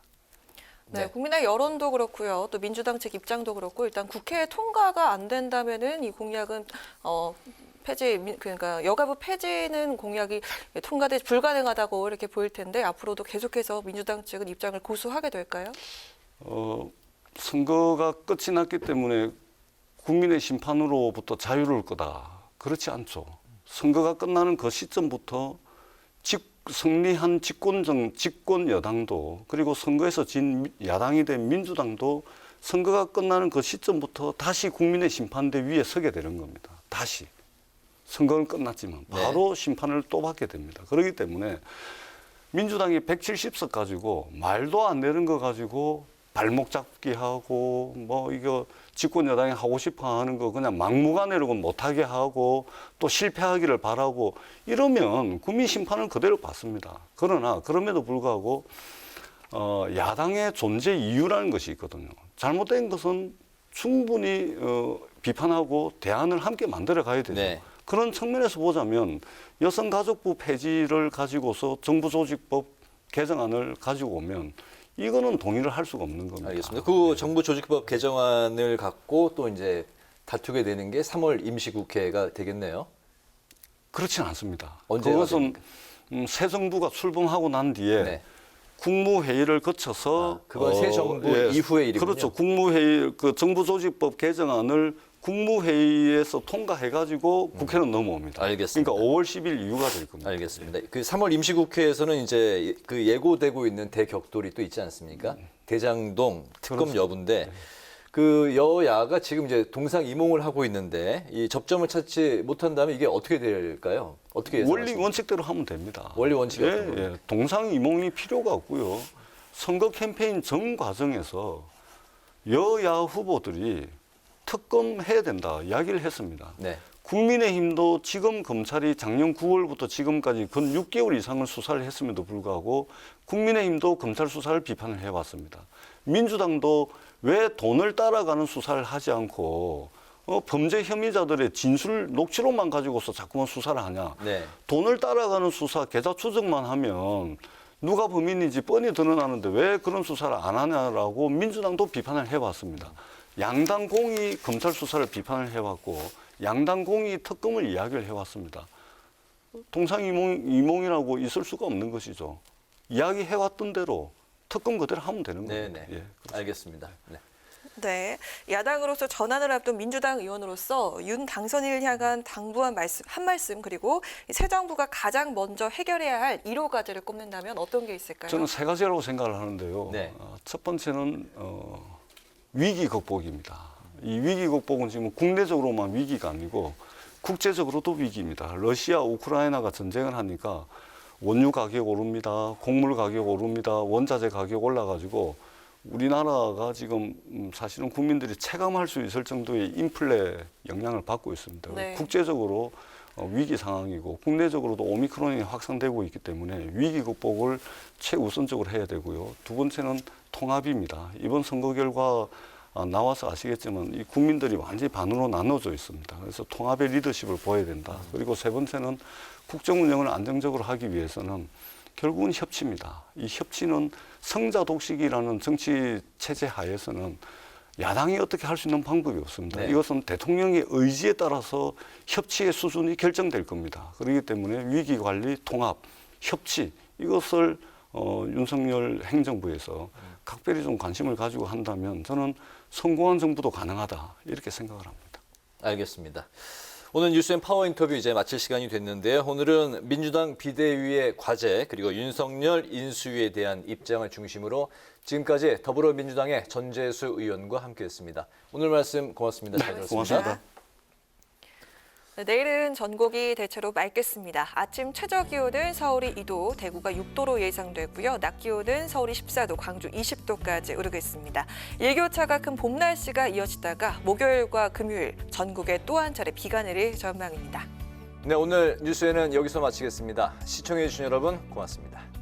네, 국민의 여론도 그렇고요. 또 민주당 측 입장도 그렇고 일단 국회 통과가 안 된다면은 이 공약은 그러니까 여가부 폐지는 공약이 통과돼 불가능하다고 이렇게 보일 텐데 앞으로도 계속해서 민주당 측은 입장을 고수하게 될까요? 선거가 끝이 났기 때문에 국민의 심판으로부터 자유로울 거다. 그렇지 않죠. 선거가 끝나는 그 시점부터 승리한 집권 여당도 그리고 선거에서 진 야당이 된 민주당도 선거가 끝나는 그 시점부터 다시 국민의 심판대 위에 서게 되는 겁니다. 다시. 선거는 끝났지만 바로 심판을 또 받게 됩니다. 그렇기 때문에 민주당이 170석 가지고 말도 안 되는 거 가지고 발목 잡기 하고 뭐 이거 집권 여당이 하고 싶어 하는 거 그냥 막무가내로 못하게 하고 또 실패하기를 바라고 이러면 국민 심판을 그대로 받습니다. 그러나 그럼에도 불구하고 야당의 존재 이유라는 것이 있거든요. 잘못된 것은 충분히 비판하고 대안을 함께 만들어 가야 되죠. 네. 그런 측면에서 보자면 여성가족부 폐지를 가지고서 정부조직법 개정안을 가지고 오면 이거는 동의를 할 수가 없는 겁니다. 알겠습니다. 그 정부조직법 개정안을 갖고 또 이제 다투게 되는 게 3월 임시국회가 되겠네요. 그렇지는 않습니다. 언제가 그것은 새 정부가 출범하고 난 뒤에 네. 국무회의를 거쳐서 그건 새 정부 이후의 일이군요. 그렇죠. 국무회의 그 정부조직법 개정안을 국무회의에서 통과해가지고 국회는 넘어옵니다. 알겠습니다. 그러니까 5월 10일 이후가 될 겁니다. 알겠습니다. 그 3월 임시국회에서는 이제 그 예고되고 있는 대격돌이 또 있지 않습니까? 대장동 특검 그렇습니다. 여부인데 네. 그 여야가 지금 이제 동상이몽을 하고 있는데 이 접점을 찾지 못한다면 이게 어떻게 될까요? 어떻게 원리 원칙대로 하면 됩니다. 원리 원칙 예. 동상이몽이 필요가 없고요. 선거 캠페인 전 과정에서 여야 후보들이 특검해야 된다 이야기를 했습니다. 네. 국민의힘도 지금 검찰이 작년 9월부터 지금까지 근 6개월 이상을 수사를 했음에도 불구하고 국민의힘도 검찰 수사를 비판을 해왔습니다. 민주당도 왜 돈을 따라가는 수사를 하지 않고 범죄 혐의자들의 진술 녹취록만 가지고서 자꾸만 수사를 하냐. 네. 돈을 따라가는 수사, 계좌 추적만 하면 누가 범인인지 뻔히 드러나는데 왜 그런 수사를 안 하냐라고 민주당도 비판을 해왔습니다. 양당 공이 검찰 수사를 비판을 해왔고 양당 공이 특검을 이야기를 해왔습니다. 동상이몽이라고 있을 수가 없는 것이죠. 이야기해왔던 대로 특검 그대로 하면 되는 겁니다. 네, 알겠습니다. 네. 네, 야당으로서 전환을 앞둔 민주당 의원으로서 윤 당선인을 향한 당부한 한 말씀 그리고 새 정부가 가장 먼저 해결해야 할 1호 과제를 꼽는다면 어떤 게 있을까요? 저는 세 가지라고 생각을 하는데요. 네. 첫 번째는 위기 극복입니다. 이 위기 극복은 지금 국내적으로만 위기가 아니고 국제적으로도 위기입니다. 러시아, 우크라이나가 전쟁을 하니까 원유 가격 오릅니다. 곡물 가격 오릅니다. 원자재 가격 올라가지고 우리나라가 지금 사실은 국민들이 체감할 수 있을 정도의 인플레 영향을 받고 있습니다. 네. 국제적으로 위기 상황이고 국내적으로도 오미크론이 확산되고 있기 때문에 위기 극복을 최우선적으로 해야 되고요. 두 번째는 통합입니다. 이번 선거 결과 나와서 아시겠지만 이 국민들이 완전히 반으로 나눠져 있습니다. 그래서 통합의 리더십을 보여야 된다. 그리고 세 번째는 국정 운영을 안정적으로 하기 위해서는 결국은 협치입니다. 이 협치는 성자 독식이라는 정치 체제 하에서는 야당이 어떻게 할 수 있는 방법이 없습니다. 네. 이것은 대통령의 의지에 따라서 협치의 수준이 결정될 겁니다. 그렇기 때문에 위기 관리, 통합, 협치 이것을 윤석열 행정부에서 각별히 좀 관심을 가지고 한다면 저는 성공한 정부도 가능하다 이렇게 생각을 합니다. 알겠습니다. 오늘 뉴스앤 파워 인터뷰 이제 마칠 시간이 됐는데요. 오늘은 민주당 비대위의 과제 그리고 윤석열 인수위에 대한 입장을 중심으로 지금까지 더불어민주당의 전재수 의원과 함께했습니다. 오늘 말씀 고맙습니다. 잘 들었습니다. 고맙습니다. 내일은 전국이 대체로 맑겠습니다. 아침 최저 기온은 서울이 2도, 대구가 6도로 예상되고요. 낮 기온은 서울이 14도, 광주 20도까지 오르겠습니다. 일교차가 큰 봄 날씨가 이어지다가 목요일과 금요일 전국에 또 한 차례 비가 내릴 전망입니다. 네, 오늘 뉴스에는 여기서 마치겠습니다. 시청해주신 여러분 고맙습니다.